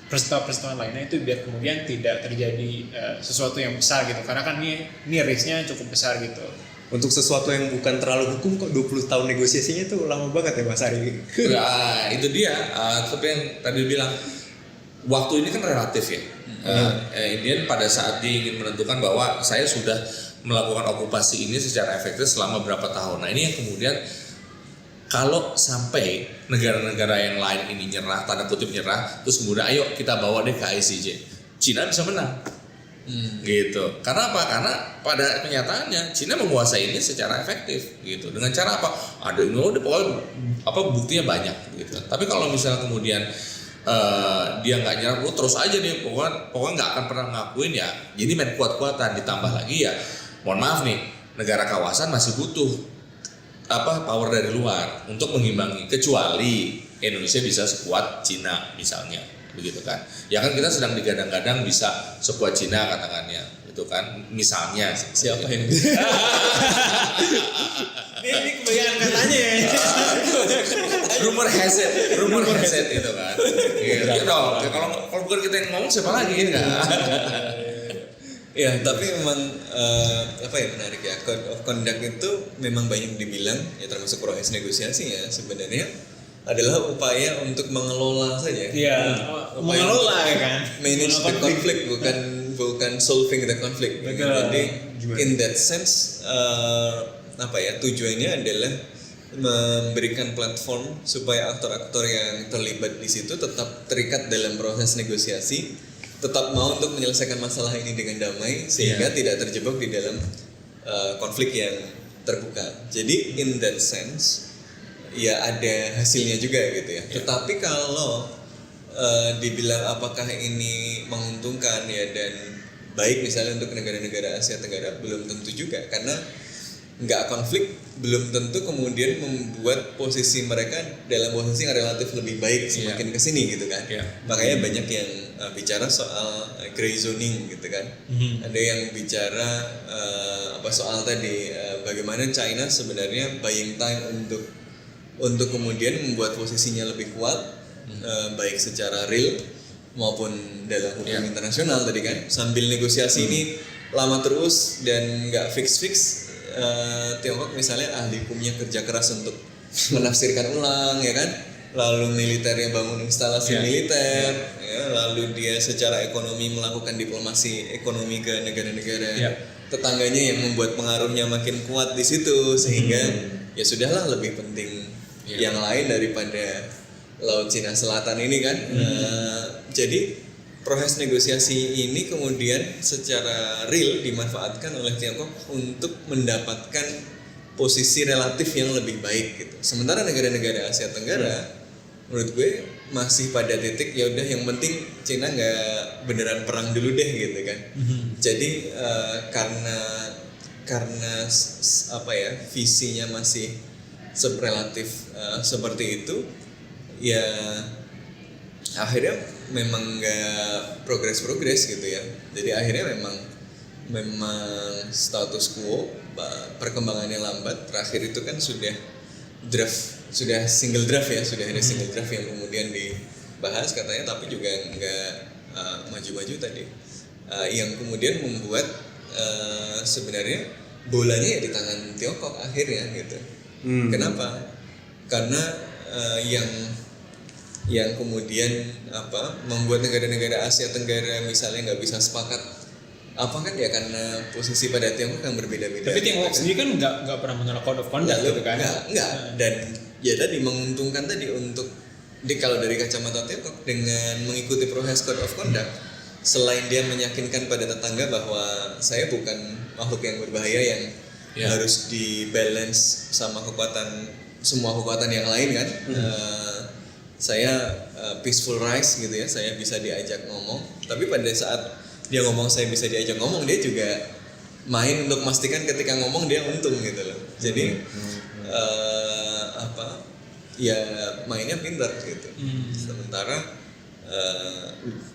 peristiwa-peristiwa lainnya itu biar kemudian tidak terjadi sesuatu yang besar gitu, karena kan ini risknya cukup besar gitu. Untuk sesuatu yang bukan terlalu hukum kok 20 tahun negosiasinya tuh lama banget ya Mas Ari. Ya itu dia, tapi yang tadi bilang waktu ini kan relatif ya. Indian pada saat dia ingin menentukan bahwa saya sudah melakukan okupasi ini secara efektif selama berapa tahun. Nah ini yang kemudian kalau sampai negara-negara yang lain ini nyerah, tanda kutip nyerah, terus kemudian ayo kita bawa deh ke ICJ, Cina bisa menang. Gitu. Karena apa? Karena pada kenyataannya Cina menguasai ini secara efektif gitu. Dengan cara apa? Ada buktinya banyak gitu. Tapi kalau misalnya kemudian dia nggak nyerah, terus aja nih pokoknya nggak akan pernah ngakuin ya. Jadi main kuat-kuatan, ditambah lagi ya. Mohon maaf nih, negara kawasan masih butuh power dari luar untuk mengimbangi, kecuali Indonesia bisa sekuat Cina misalnya, begitu kan? Ya kan kita sedang digadang-gadang bisa sekuat Cina katakannya, itu kan misalnya. Siapa yang ini kebanyakan katanya ya. rumor has it itu kan. Gitu. Kalau bukan kita yang ngomong siapa lagi ya? Ya, tapi memang menarik ya, code of conduct itu memang banyak dibilang ya, termasuk proses negosiasi ya, sebenarnya adalah upaya untuk mengelola saja. Iya, mengelola ya kan. Manage the conflict, bukan solving the conflict. Betul. Jadi in that sense tujuannya adalah memberikan platform supaya aktor-aktor yang terlibat di situ tetap terikat dalam proses negosiasi, tetap mau untuk menyelesaikan masalah ini dengan damai sehingga tidak terjebak di dalam konflik yang terbuka. Jadi in that sense ya ada hasilnya juga gitu ya. Tetapi kalau dibilang apakah ini menguntungkan ya dan baik misalnya untuk negara-negara Asia Tenggara, belum tentu juga, karena nggak konflik belum tentu kemudian membuat posisi mereka dalam posisi yang relatif lebih baik semakin kesini gitu kan. Makanya banyak yang bicara soal gray zoning gitu kan. Ada yang bicara soal tadi bagaimana China sebenarnya buying time untuk kemudian membuat posisinya lebih kuat, baik secara real maupun dalam hukum internasional tadi kan. Sambil negosiasi ini lama terus dan nggak fix, Tiongkok misalnya ahli hukumnya kerja keras untuk menafsirkan ulang ya kan, lalu militernya bangun instalasi militer, ya, lalu dia secara ekonomi melakukan diplomasi ekonomi ke negara-negara tetangganya yang membuat pengaruhnya makin kuat di situ, sehingga ya sudahlah, lebih penting yang lain daripada Laut Cina Selatan ini kan. Jadi proses negosiasi ini kemudian secara real dimanfaatkan oleh Tiongkok untuk mendapatkan posisi relatif yang lebih baik gitu. Sementara negara-negara Asia Tenggara menurut gue masih pada titik ya udah yang penting Cina nggak beneran perang dulu deh gitu kan. Jadi karena visinya masih relatif seperti itu ya, akhirnya memang nggak progres gitu ya. Jadi akhirnya memang status quo, perkembangannya lambat. Terakhir itu kan sudah single draft ya, sudah ada single draft yang kemudian dibahas katanya, tapi juga nggak maju-maju tadi, yang kemudian membuat sebenarnya bolanya ya di tangan Tiongkok akhirnya gitu. Kenapa? Karena yang kemudian membuat negara-negara Asia Tenggara misalnya nggak bisa sepakat kan ya karena posisi pada Tiongkok yang berbeda-beda. Tapi Tiongkok sendiri kan nggak pernah menolak code of conduct gitu kan? Nggak. Dan ya tadi menguntungkan tadi untuk kalau dari kacamata Tiongkok dengan mengikuti proses code of conduct, selain dia meyakinkan pada tetangga bahwa saya bukan makhluk yang berbahaya yang harus dibalance sama semua kekuatan yang lain kan. Saya peaceful rise gitu ya, saya bisa diajak ngomong. Tapi pada saat dia ngomong saya bisa diajak ngomong, dia juga main untuk memastikan ketika ngomong dia untung gitu loh. Jadi ya mainnya pintar gitu. Sementara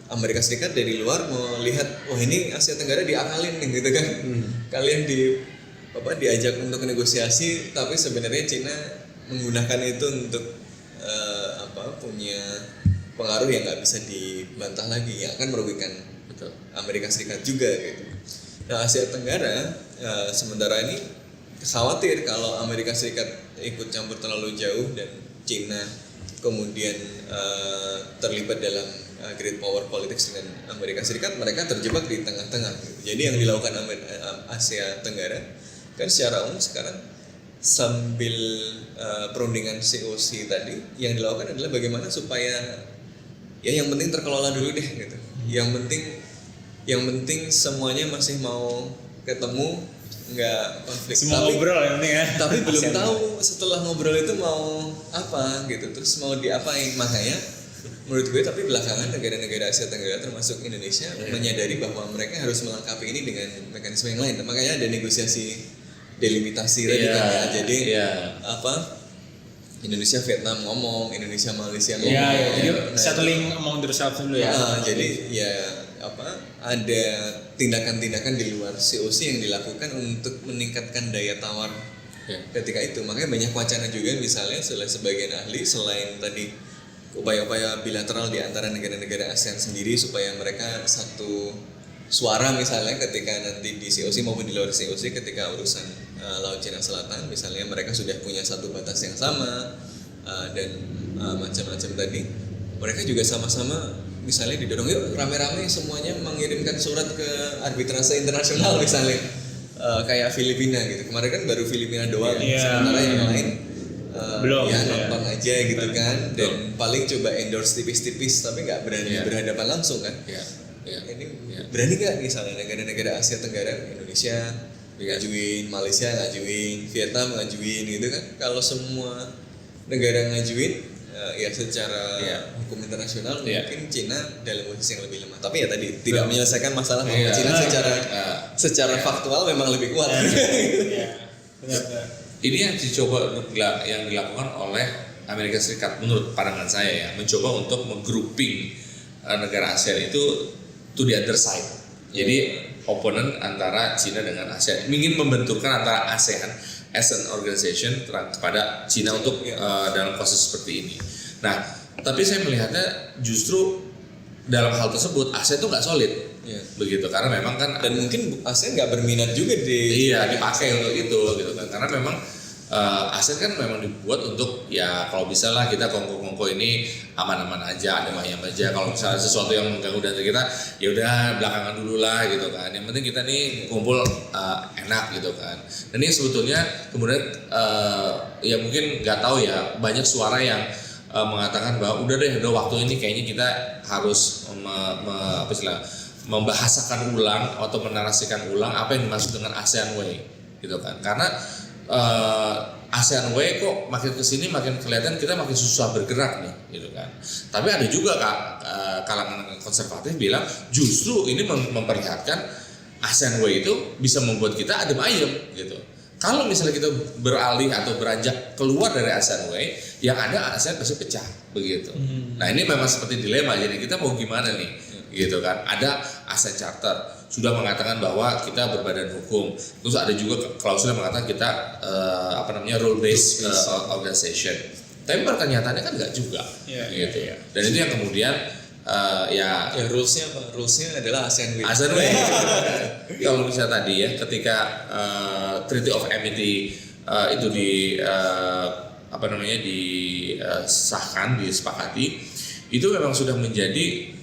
Amerika Serikat dari luar mau lihat, wah ini Asia Tenggara diakalin nih gitu kan. Kalian diajak untuk negosiasi, tapi sebenarnya Cina menggunakan itu untuk punya pengaruh yang nggak bisa dibantah lagi, yang akan merugikan Amerika Serikat juga gitu. Nah, Asia Tenggara sementara ini khawatir kalau Amerika Serikat ikut campur terlalu jauh dan Cina kemudian terlibat dalam great power politics dengan Amerika Serikat, mereka terjebak di tengah-tengah gitu. Jadi yang dilakukan Asia Tenggara kan secara umum sekarang sambil perundingan COC tadi, yang dilakukan adalah bagaimana supaya ya yang penting terkelola dulu deh gitu. Yang penting semuanya masih mau ketemu, nggak konflik. Semua ngobrol yang penting ya. Tapi belum tahu setelah ngobrol itu mau apa gitu, terus mau diapain. Makanya menurut gue tapi belakangan negara-negara Asia Tenggara termasuk Indonesia menyadari bahwa mereka harus melengkapi ini dengan mekanisme yang lain. Makanya ada negosiasi delimitasi tadi kan ya. Jadi Indonesia Vietnam ngomong, Indonesia Malaysia ngomong. Jadi settling among themselves dulu ya. Jadi ada tindakan-tindakan di luar COC yang dilakukan untuk meningkatkan daya tawar ketika itu. Makanya banyak wacana juga misalnya sebagian ahli, selain tadi upaya-upaya bilateral di antara negara-negara ASEAN sendiri supaya mereka satu suara misalnya ketika nanti di COC maupun di luar COC ketika urusan Laut Cina Selatan misalnya mereka sudah punya satu batas yang sama dan macam-macam tadi, mereka juga sama-sama misalnya didorong yuk rame-rame semuanya mengirimkan surat ke arbitrase internasional misalnya kayak Filipina gitu. Kemarin kan baru Filipina doang, sementara yang lain belum ya nonton aja gitu kan, dan paling coba endorse tipis-tipis tapi nggak berani berhadapan langsung kan. Ini berani nggak misalnya negara-negara Asia Tenggara, Indonesia ngajuin, Malaysia ngajuin, Vietnam ngajuin gitu kan. Kalau semua negara ngajuin ya secara hukum internasional mungkin Cina dalam posisi yang lebih lemah. Tapi ya tadi tidak menyelesaikan masalah bahwa Cina secara faktual memang lebih kuat. Ini yang dicoba yang dilakukan oleh Amerika Serikat menurut pandangan saya ya, mencoba untuk menggrouping negara ASEAN itu to the other side. Jadi oponen antara Cina dengan ASEAN, ingin membenturkan antara ASEAN as an organization kepada Cina untuk dalam proses seperti ini. Nah, tapi saya melihatnya justru dalam hal tersebut ASEAN itu nggak solid. Begitu, karena memang kan dan mungkin ASEAN nggak berminat juga dipakai untuk itu gitu kan, karena memang ASEAN kan memang dibuat untuk ya kalau bisa lah kita kongko-kongko ini aman-aman aja, ada ayam aja. Kalau misalnya sesuatu yang mengganggu data kita ya udah belakangan dulu lah gitu kan, yang penting kita nih kumpul enak gitu kan. Dan ini sebetulnya kemudian ya mungkin nggak tahu ya, banyak suara yang mengatakan bahwa udah waktu ini kayaknya kita harus membahasakan ulang atau menarasikan ulang apa yang dimaksud dengan ASEAN Way gitu kan, karena ASEAN Way kok makin kesini makin kelihatan kita makin susah bergerak nih gitu kan. Tapi ada juga kalangan konservatif bilang justru ini memperlihatkan ASEAN Way itu bisa membuat kita adem ayem gitu. Kalau misalnya kita beralih atau beranjak keluar dari ASEAN Way, yang ada ASEAN pasti pecah begitu. Nah ini memang seperti dilema, jadi kita mau gimana nih gitu kan. Ada ASEAN Charter sudah mengatakan bahwa kita berbadan hukum, terus ada juga klausul yang mengatakan kita rule based organization. Tapi kenyataannya kan nggak juga gitu. Dan itu yang kemudian rulesnya apa? Rulesnya adalah ASEAN Way. ASEAN Way. Kalau misalnya tadi ya ketika Treaty of Amity itu disahkan, disepakati, itu memang sudah menjadi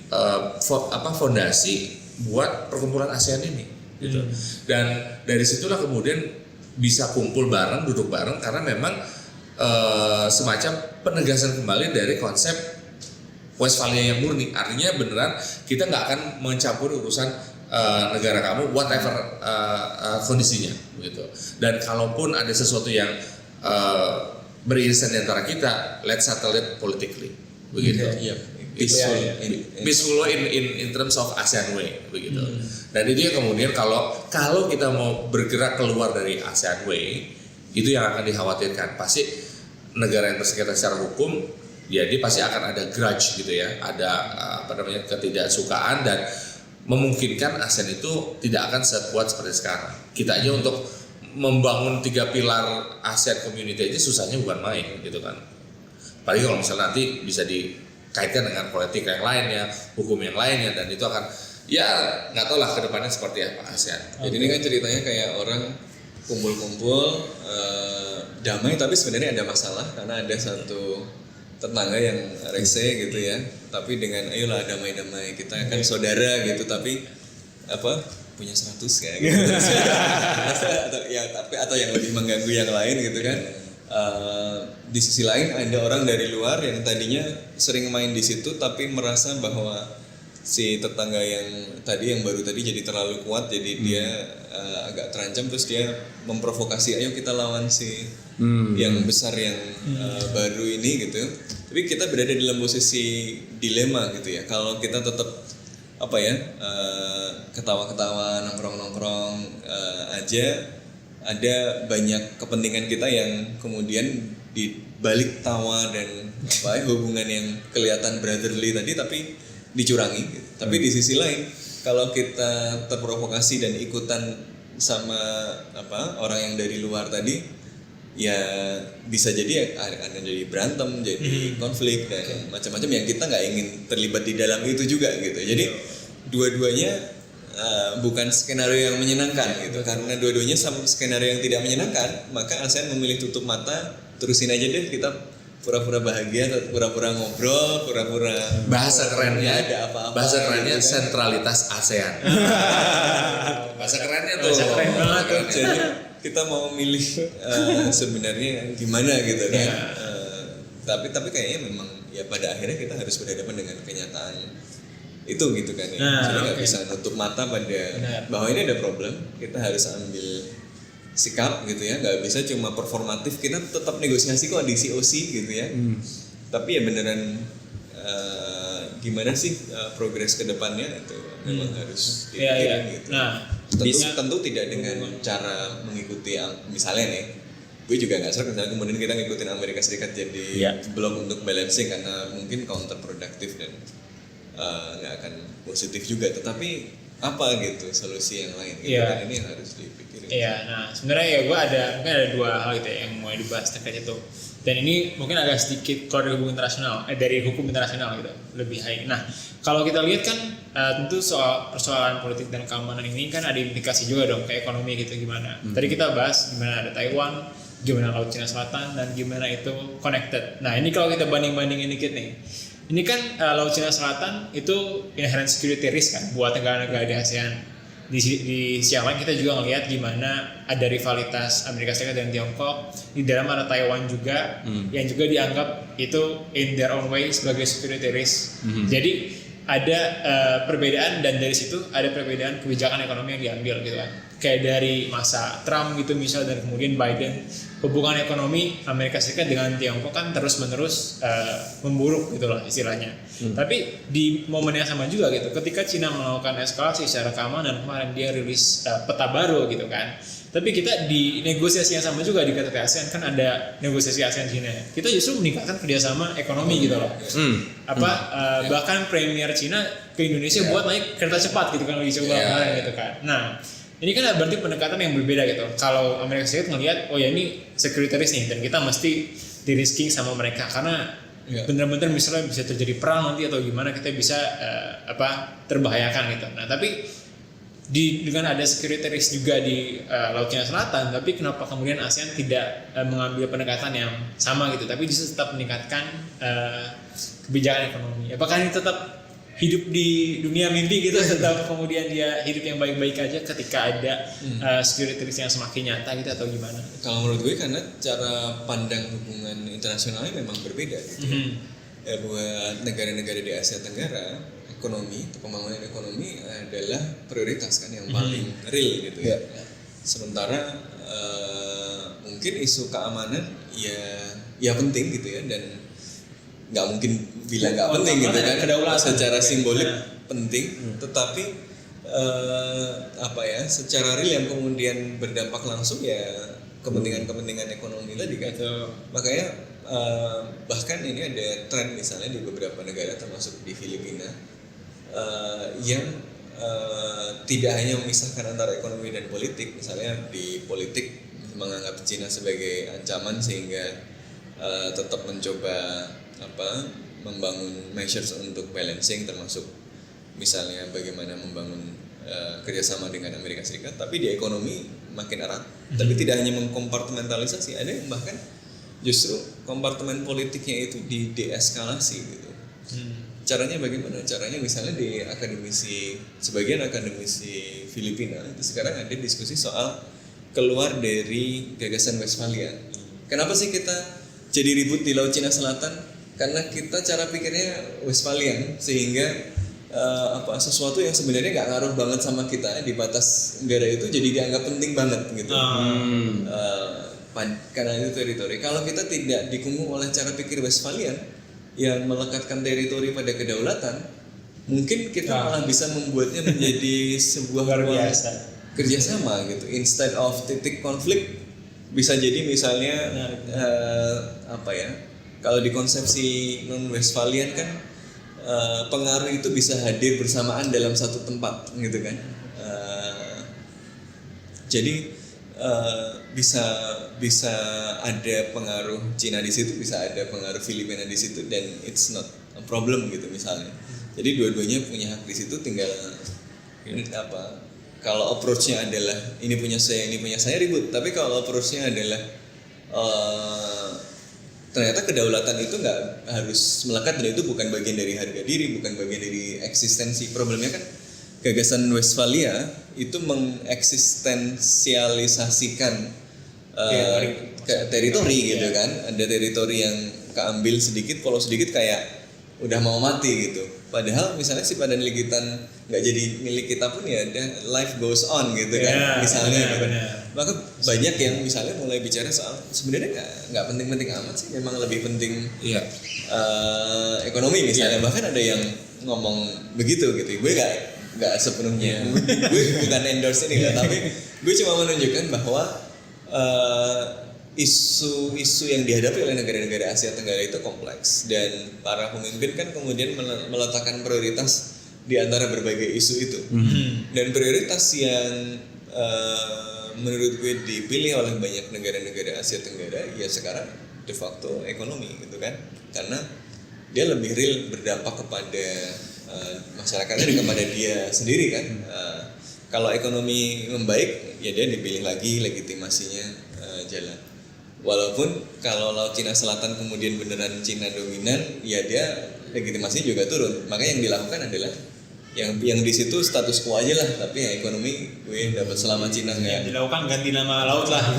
fondasi buat perkumpulan ASEAN ini gitu. Dan dari situlah kemudian bisa kumpul bareng, duduk bareng, karena memang semacam penegasan kembali dari konsep Westphalia yang murni. Artinya beneran kita nggak akan mencampur urusan negara kamu whatever kondisinya gitu. Dan kalaupun ada sesuatu yang beririsan di antara kita, let's settle it politically begitu. Peaceful in terms of ASEAN Way begitu. Dan itu yang kemudian kalau kita mau bergerak keluar dari ASEAN Way, itu yang akan dikhawatirkan. Pasti negara yang bersengketa secara hukum, jadi pasti akan ada grudge gitu ya, ada ketidaksukaan, dan memungkinkan ASEAN itu tidak akan sekuat seperti sekarang. Kita aja untuk membangun 3 pilar ASEAN Community aja susahnya bukan main gitu kan. Apalagi kalau misalnya nanti bisa dikaitkan dengan politik yang lainnya, hukum yang lainnya, dan itu akan ya nggak tahu lah kedepannya seperti apa ASEAN. Jadi ini kan ceritanya kayak orang kumpul-kumpul damai, tapi sebenarnya ada masalah karena ada satu tetangga yang rese gitu ya. Tapi dengan ayolah damai-damai, kita kan saudara gitu, tapi punya 100 kayak gitu. atau yang lebih mengganggu yang lain gitu kan. Di sisi lain ada orang dari luar yang tadinya sering main di situ tapi merasa bahwa si tetangga yang baru tadi jadi terlalu kuat, jadi dia agak terancam, terus dia memprovokasi ayo kita lawan si yang besar yang baru ini gitu. Tapi kita berada dalam posisi dilema gitu ya. Kalau kita tetap ketawa-ketawa, nongkrong-nongkrong aja, ada banyak kepentingan kita yang kemudian di balik tawa dan hubungan yang kelihatan brotherly tadi tapi dicurangi gitu. Tapi di sisi lain kalau kita terprovokasi dan ikutan sama orang yang dari luar tadi, ya bisa jadi akan jadi berantem, jadi konflik dan macam-macam yang kita nggak ingin terlibat di dalam itu juga gitu. Jadi dua-duanya bukan skenario yang menyenangkan gitu. Karena dua-duanya sama skenario yang tidak menyenangkan, maka ASEAN memilih tutup mata, terusin aja deh kita pura-pura bahagia, pura-pura ngobrol, pura-pura Bahasa kerennya ada apa-apa. Bahasa kerennya gitu kan. sentralitas ASEAN. Bahasa kerennya tuh. Bahasa keren banget tuh. Jadi kita mau milih sebenarnya gimana gitu kan. Tapi kayaknya memang ya pada akhirnya kita harus berhadapan dengan kenyataan itu gitu kan ya. Jadi nggak bisa nutup mata pada bahwa ini ada problem, kita harus ambil sikap gitu ya, nggak bisa cuma performatif, kita tetap negosiasi kok di COC gitu ya. Tapi ya beneran gimana sih progres ke depannya itu memang harus dipikirin gitu. Nah, Tentu tidak dengan cara mengikuti misalnya nih, gue juga nggak serak misalnya kemudian kita ngikutin Amerika Serikat jadi blok untuk balancing karena mungkin counterproductive dan nggak akan positif juga. Tetapi apa gitu solusi yang lain gitu kan, ini yang harus dipikirin. Iya, nah sebenarnya ya gue mungkin ada dua hal gitu ya yang mau dibahas terkait itu. Dan ini mungkin agak sedikit keluar dari hukum internasional, dari hukum internasional gitu, lebih high. Nah, kalau kita lihat kan tentu soal persoalan politik dan keamanan ini kan ada implikasi juga dong ke ekonomi gitu gimana. Tadi kita bahas gimana ada Taiwan, gimana Laut Cina Selatan, dan gimana itu connected. Nah, ini kalau kita banding-bandingin dikit nih. Ini kan Laut Cina Selatan itu inherent security risk kan buat negara-negara di ASEAN. Di sisi yang lain kita juga ngelihat gimana ada rivalitas Amerika Serikat dan Tiongkok, di dalam ada Taiwan juga yang juga dianggap itu in their own way sebagai security risk. Jadi ada perbedaan, dan dari situ ada perbedaan kebijakan ekonomi yang diambil gitu kan. Kayak dari masa Trump gitu misal, dan kemudian Biden, hubungan ekonomi Amerika Serikat dengan Tiongkok kan terus-menerus memburuk gitu loh istilahnya. Tapi di momen yang sama juga gitu, ketika Cina melakukan eskalasi secara keamanan, kemarin dia rilis peta baru gitu kan. Tapi kita di negosiasi yang sama juga di KTT ASEAN kan ada negosiasi ASEAN Cina. Kita justru meningkatkan kerjasama ekonomi gitu loh. Bahkan Premier Cina ke Indonesia buat naik kereta cepat gitu kan, lagi coba kemarin gitu kan. Nah, ini kan berarti pendekatan yang berbeda gitu. Kalau Amerika Serikat ngelihat, oh ya ini security risk nih, dan kita mesti di-risking sama mereka karena bener-bener misalnya bisa terjadi perang nanti atau gimana, kita bisa terbahayakan gitu. Nah, tapi dengan ada security risk juga di Laut Cina Selatan, tapi kenapa kemudian ASEAN tidak mengambil pendekatan yang sama gitu, tapi justru tetap meningkatkan kebijakan ekonomi? Apakah ini tetap hidup di dunia mimpi gitu, tetap kemudian dia hidup yang baik-baik aja ketika ada security risk yang semakin nyata gitu, atau gimana? Kalau menurut gue karena cara pandang hubungan internasionalnya memang berbeda gitu. Buat negara-negara di Asia Tenggara, ekonomi, pembangunan ekonomi adalah prioritas kan yang paling real gitu ya. Sementara mungkin isu keamanan ya penting gitu ya, dan nggak mungkin bilang nggak penting gitu kan, secara simbolik penting, tetapi secara real yang kemudian berdampak langsung ya kepentingan ekonomi tadi kan. Makanya bahkan ini ada tren misalnya di beberapa negara termasuk di Filipina yang tidak hanya memisahkan antara ekonomi dan politik. Misalnya di politik menganggap Cina sebagai ancaman sehingga tetap mencoba membangun measures untuk balancing, termasuk misalnya bagaimana membangun kerjasama dengan Amerika Serikat. Tapi di ekonomi makin erat, tapi tidak hanya mengkompartmentalisasi, ada yang bahkan justru kompartemen politiknya itu deeskalasi gitu. Caranya bagaimana? Caranya misalnya di sebagian akademisi Filipina itu sekarang ada diskusi soal keluar dari gagasan Westphalia. Kenapa sih kita jadi ribut di Laut Cina Selatan? Karena kita cara pikirnya Westphalian, sehingga sesuatu yang sebenarnya nggak ngaruh banget sama kita di batas negara itu jadi dianggap penting banget gitu. Karena itu teritori. Kalau kita tidak dikungkung oleh cara pikir Westphalian yang melekatkan teritori pada kedaulatan, mungkin kita malah bisa membuatnya menjadi sebuah kerjasama gitu. Instead of titik konflik, bisa jadi misalnya kalau di konsepsi non Westphalian kan pengaruh itu bisa hadir bersamaan dalam satu tempat gitu kan. Jadi bisa ada pengaruh Cina di situ, bisa ada pengaruh Filipina di situ, dan it's not a problem gitu misalnya. Jadi dua-duanya punya hak di situ, tinggal Kalau approach-nya adalah ini punya saya ribut, tapi kalau approach-nya adalah ternyata kedaulatan itu nggak harus melekat dan itu bukan bagian dari harga diri, bukan bagian dari eksistensi. Problemnya kan gagasan Westphalia itu mengeksistensialisasikan teritori gitu kan. Ada teritori yang keambil sedikit, kalau sedikit kayak udah mau mati gitu. Padahal misalnya si Padan Ligitan nggak jadi milik kita pun ya ada life goes on gitu kan, misalnya gitu. Maka banyak yang misalnya mulai bicara soal sebenarnya nggak penting-penting amat sih, memang lebih penting ekonomi misalnya. Bahkan ada yang ngomong begitu gitu. Gue nggak sepenuhnya, gue bukan endorse ini tapi gue cuma menunjukkan bahwa isu-isu yang dihadapi oleh negara-negara Asia Tenggara itu kompleks dan para pemimpin kan kemudian meletakkan prioritas di antara berbagai isu itu. Dan prioritas yang menurut gue dipilih oleh banyak negara-negara Asia Tenggara ya sekarang de facto ekonomi gitu kan, karena dia lebih real berdampak kepada masyarakatnya dan kepada dia sendiri kan. Kalau ekonomi membaik ya dia dipilih lagi, legitimasinya jalan. Walaupun kalau Laut Cina Selatan kemudian beneran Cina dominan, ya dia legitimasinya juga turun. Makanya yang dilakukan adalah yang di situ status quo aja lah, tapi ya ekonomi gue dapat selama Cina nggak. Dilakukan ganti nama laut lah.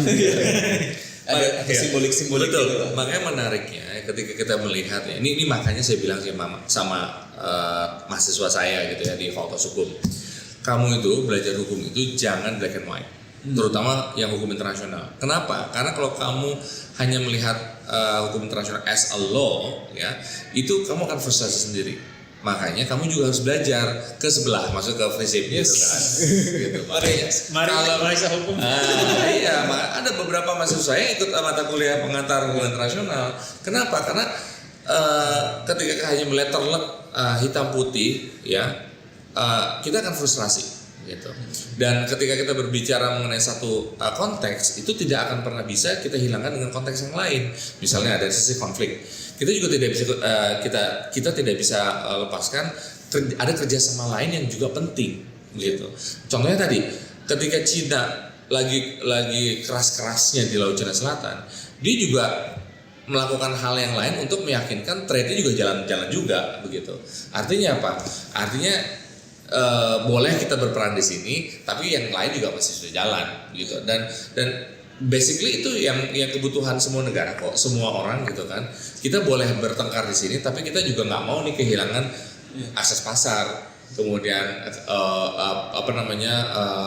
Ada simbolik betul. gitu. Makanya menariknya ketika kita melihat ya, ini makanya saya bilang sama mahasiswa saya gitu ya di Fakultas Hukum. Kamu itu belajar hukum itu jangan black and white. Terutama yang hukum internasional. Kenapa? Karena kalau kamu hanya melihat hukum internasional as a law, ya, itu kamu akan frustasi sendiri. Makanya kamu juga harus belajar ke sebelah, masuk ke prinsip gitu kan. Gitu. Mari kalau bahasa hukum. Iya, ada beberapa mahasiswa saya ikut mata kuliah pengantar hukum internasional. Kenapa? Karena ketika hanya melihat hitam putih, ya, kita akan frustrasi. Gitu. Dan ketika kita berbicara mengenai satu konteks, itu tidak akan pernah bisa kita hilangkan dengan konteks yang lain. Misalnya ada sisi konflik, kita juga tidak bisa kita tidak bisa lepaskan ada kerjasama lain yang juga penting. Gitu. Contohnya tadi, ketika Cina lagi keras-kerasnya di Laut Cina Selatan, dia juga melakukan hal yang lain untuk meyakinkan trade-nya juga jalan-jalan juga, begitu. Artinya apa? Artinya boleh kita berperan di sini, tapi yang lain juga pasti sudah jalan gitu. Dan basically itu yang kebutuhan semua negara kok, semua orang gitu kan. Kita boleh bertengkar di sini, tapi kita juga nggak mau nih kehilangan akses pasar, kemudian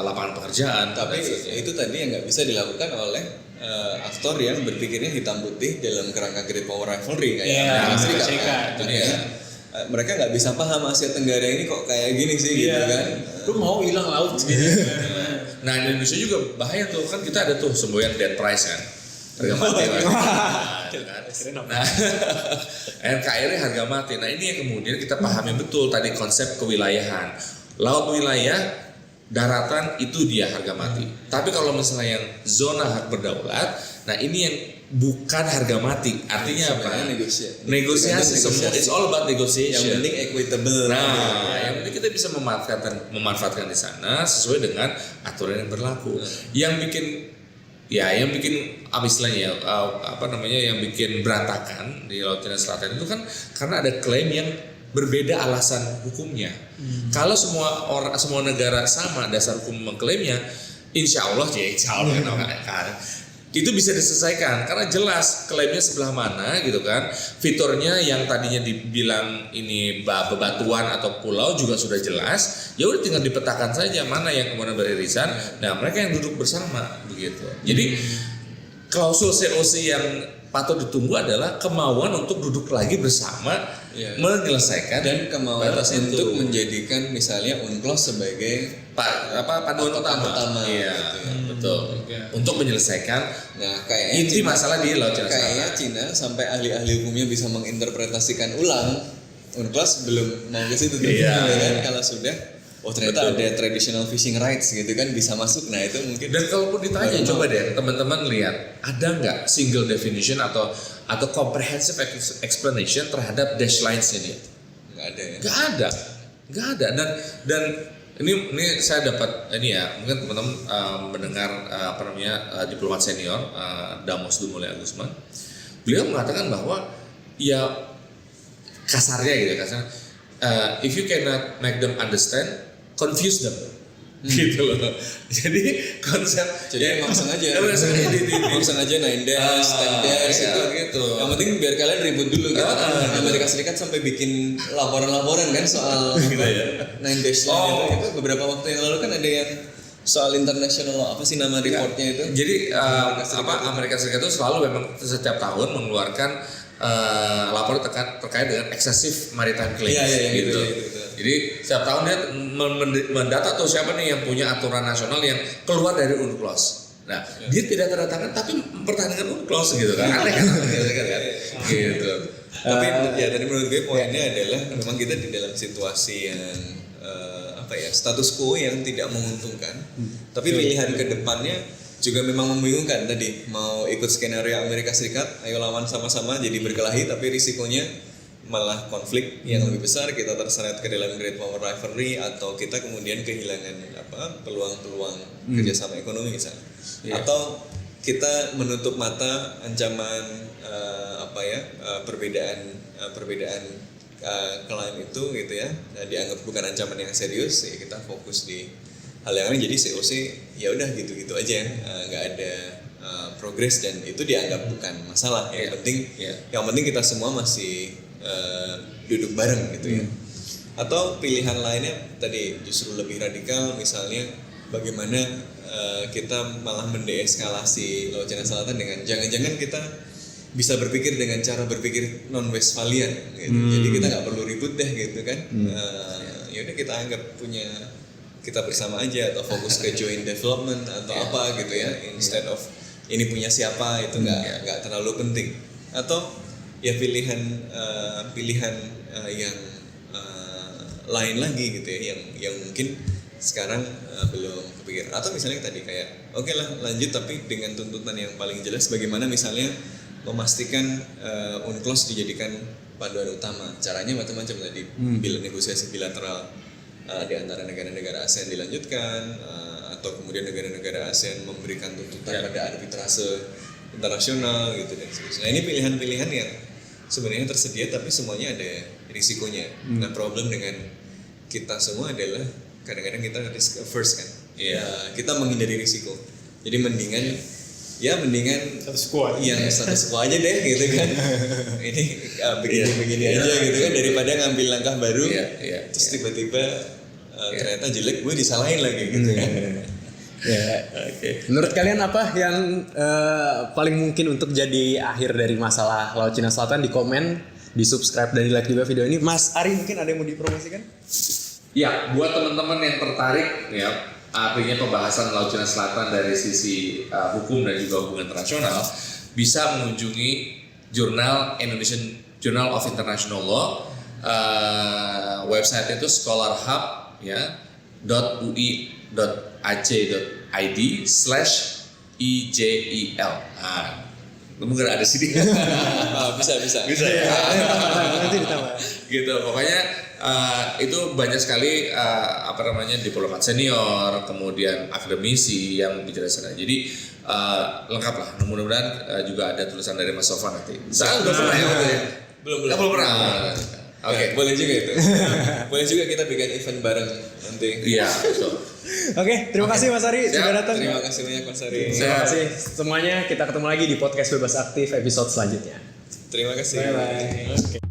lapangan pekerjaan. Tapi itu tadi yang nggak bisa dilakukan oleh aktor yang berpikirnya hitam putih dalam kerangka great power rivalry kayak Amerika Serikat. Mereka nggak bisa paham Asia Tenggara ini kok kayak gini sih gitu kan. Lu mau hilang laut gitu. Nah di Indonesia juga bahaya tuh, kan kita ada tuh semboyan dead price kan, harga mati kan. Nah NKRI harga mati. Nah ini yang kemudian kita pahami betul tadi konsep kewilayahan. Laut wilayah, daratan itu dia harga mati. Tapi kalau misalnya yang zona hak berdaulat, nah ini yang bukan harga mati. Artinya apa? Negosiasi semua. It's all about negotiation. Yang penting equitable. Nah, yang penting kita bisa memanfaatkan di sana sesuai dengan aturan yang berlaku. Yang bikin apa istilahnya yang bikin berantakan di Laut Cina Selatan itu kan karena ada klaim yang berbeda alasan hukumnya. Kalau semua negara sama dasar hukum mengklaimnya, insya Allah kan itu bisa diselesaikan karena jelas klaimnya sebelah mana gitu kan. Fiturnya yang tadinya dibilang ini bebatuan atau pulau juga sudah jelas. Ya udah tinggal dipetakan saja mana yang kemudian beririsan. Nah mereka yang duduk bersama begitu. Jadi klausul COC yang patut ditunggu adalah kemauan untuk duduk lagi bersama menyelesaikan dan kemauan untuk itu menjadikan misalnya UNCLOS sebagai panduan utama. Iya, betul. Untuk menyelesaikan inti masalah di Laut Cina Selatan. Kayaknya Cina sampai ahli-ahli hukumnya bisa menginterpretasikan ulang UNCLOS belum mau ke situ tuh. Kan kalau sudah ternyata ada traditional fishing rights gitu kan bisa masuk. Nah itu mungkin. Dan kalaupun ditanya coba deh teman-teman lihat ada nggak single definition atau comprehensive explanation terhadap dash lines-nya dia? Nggak ada ya. Nggak ada. Dan Ini saya dapat ini ya, mungkin teman-teman mendengar diplomat senior Damos Dumulya Guzman. Beliau mengatakan bahwa ya kasarnya gitu if you cannot make them understand, confuse them. Gitu loh. Jadi konsep jadi langsung aja 9 dash, 10 dash gitu. Yang penting biar kalian ribut dulu gitu. Amerika Serikat sampai bikin laporan-laporan kan soal gitu ya. 9 dash gitu. Beberapa waktu yang lalu kan ada yang soal international apa sih nama reportnya itu? Jadi Amerika Serikat itu selalu memang setiap tahun mengeluarkan laporan terkait dengan excessive maritime claims gitu. Jadi setiap tahun dia mendata tuh siapa nih yang punya aturan nasional yang keluar dari UNCLOS. Nah, dia tidak tanda tangan tapi mempertahankan UNCLOS gitu kan. Aneh kan? Gitu. Tapi ya tadi menurut gue poinnya adalah memang kita di dalam situasi yang status quo yang tidak menguntungkan. Tapi pilihan ke depannya juga memang membingungkan tadi. Mau ikut skenario Amerika Serikat, ayo lawan sama-sama jadi berkelahi tapi risikonya malah konflik yang lebih besar, kita terseret ke dalam great power rivalry atau kita kemudian kehilangan peluang-peluang kerjasama ekonomi misalnya. Atau kita menutup mata ancaman perbedaan klaim itu gitu ya, dianggap bukan ancaman yang serius, ya kita fokus di hal yang lain. Jadi COC ya udah gitu-gitu aja, nggak ada progres dan itu dianggap bukan masalah. Yang penting kita semua masih duduk bareng gitu ya. Atau pilihan lainnya tadi justru lebih radikal, misalnya bagaimana kita malah mendeeskalasi Laut Cina Selatan dengan jangan-jangan kita bisa berpikir dengan cara berpikir non Westphalian gitu. Jadi kita nggak perlu ribut deh gitu kan. Ya udah kita anggap punya kita bersama aja atau fokus ke joint development atau apa gitu ya, instead of ini punya siapa itu nggak terlalu penting. Atau ya pilihan yang lain lagi gitu ya, yang mungkin sekarang belum kepikiran. Atau misalnya tadi kayak oke lah lanjut tapi dengan tuntutan yang paling jelas, bagaimana misalnya memastikan UNCLOS dijadikan panduan utama. Caranya macam-macam tadi, bila negosiasi bilateral di antara negara-negara ASEAN dilanjutkan, atau kemudian negara-negara ASEAN memberikan tuntutan pada arbitrase internasional gitu dan sebagainya. Nah ini pilihan-pilihan yang sebenarnya tersedia tapi semuanya ada risikonya. Nah problem dengan kita semua adalah kadang-kadang kita risk averse kan. Kita menghindari risiko. Jadi mendingan status quo yang status quo aja deh gitu kan. Ini begini aja gitu kan, daripada ngambil langkah baru terus tiba-tiba ternyata jelek, gue disalahin lagi gitu kan. Menurut kalian apa yang paling mungkin untuk jadi akhir dari masalah Laut Cina Selatan? Di komen, di subscribe dan di like juga video ini. Mas Ari mungkin ada yang mau dipromosikan? Ya, buat teman-teman yang tertarik ya, artinya pembahasan Laut Cina Selatan dari sisi hukum dan juga hubungan internasional, bisa mengunjungi jurnal Indonesian Journal of International Law. Website itu scholarhub ya .ui.ac.id/IJIL. Mungkin ada sini. Bisa ya. Nanti ditambah. Gitu, pokoknya itu banyak sekali diplomat senior, kemudian akademisi yang bicara sana. Jadi lengkap lah. Mudah-mudahan juga ada tulisan dari Mas Sofan nanti. Saya udah pernah ya? Belum pernah. Oke, boleh juga itu. Boleh juga kita bikin event bareng nanti. Iya, betul. Oke, terima kasih Mas Ari sudah datang. Terima kasih banyak Mas Ari. Terima kasih semuanya. Kita ketemu lagi di podcast Bebas Aktif episode selanjutnya. Terima kasih. Bye.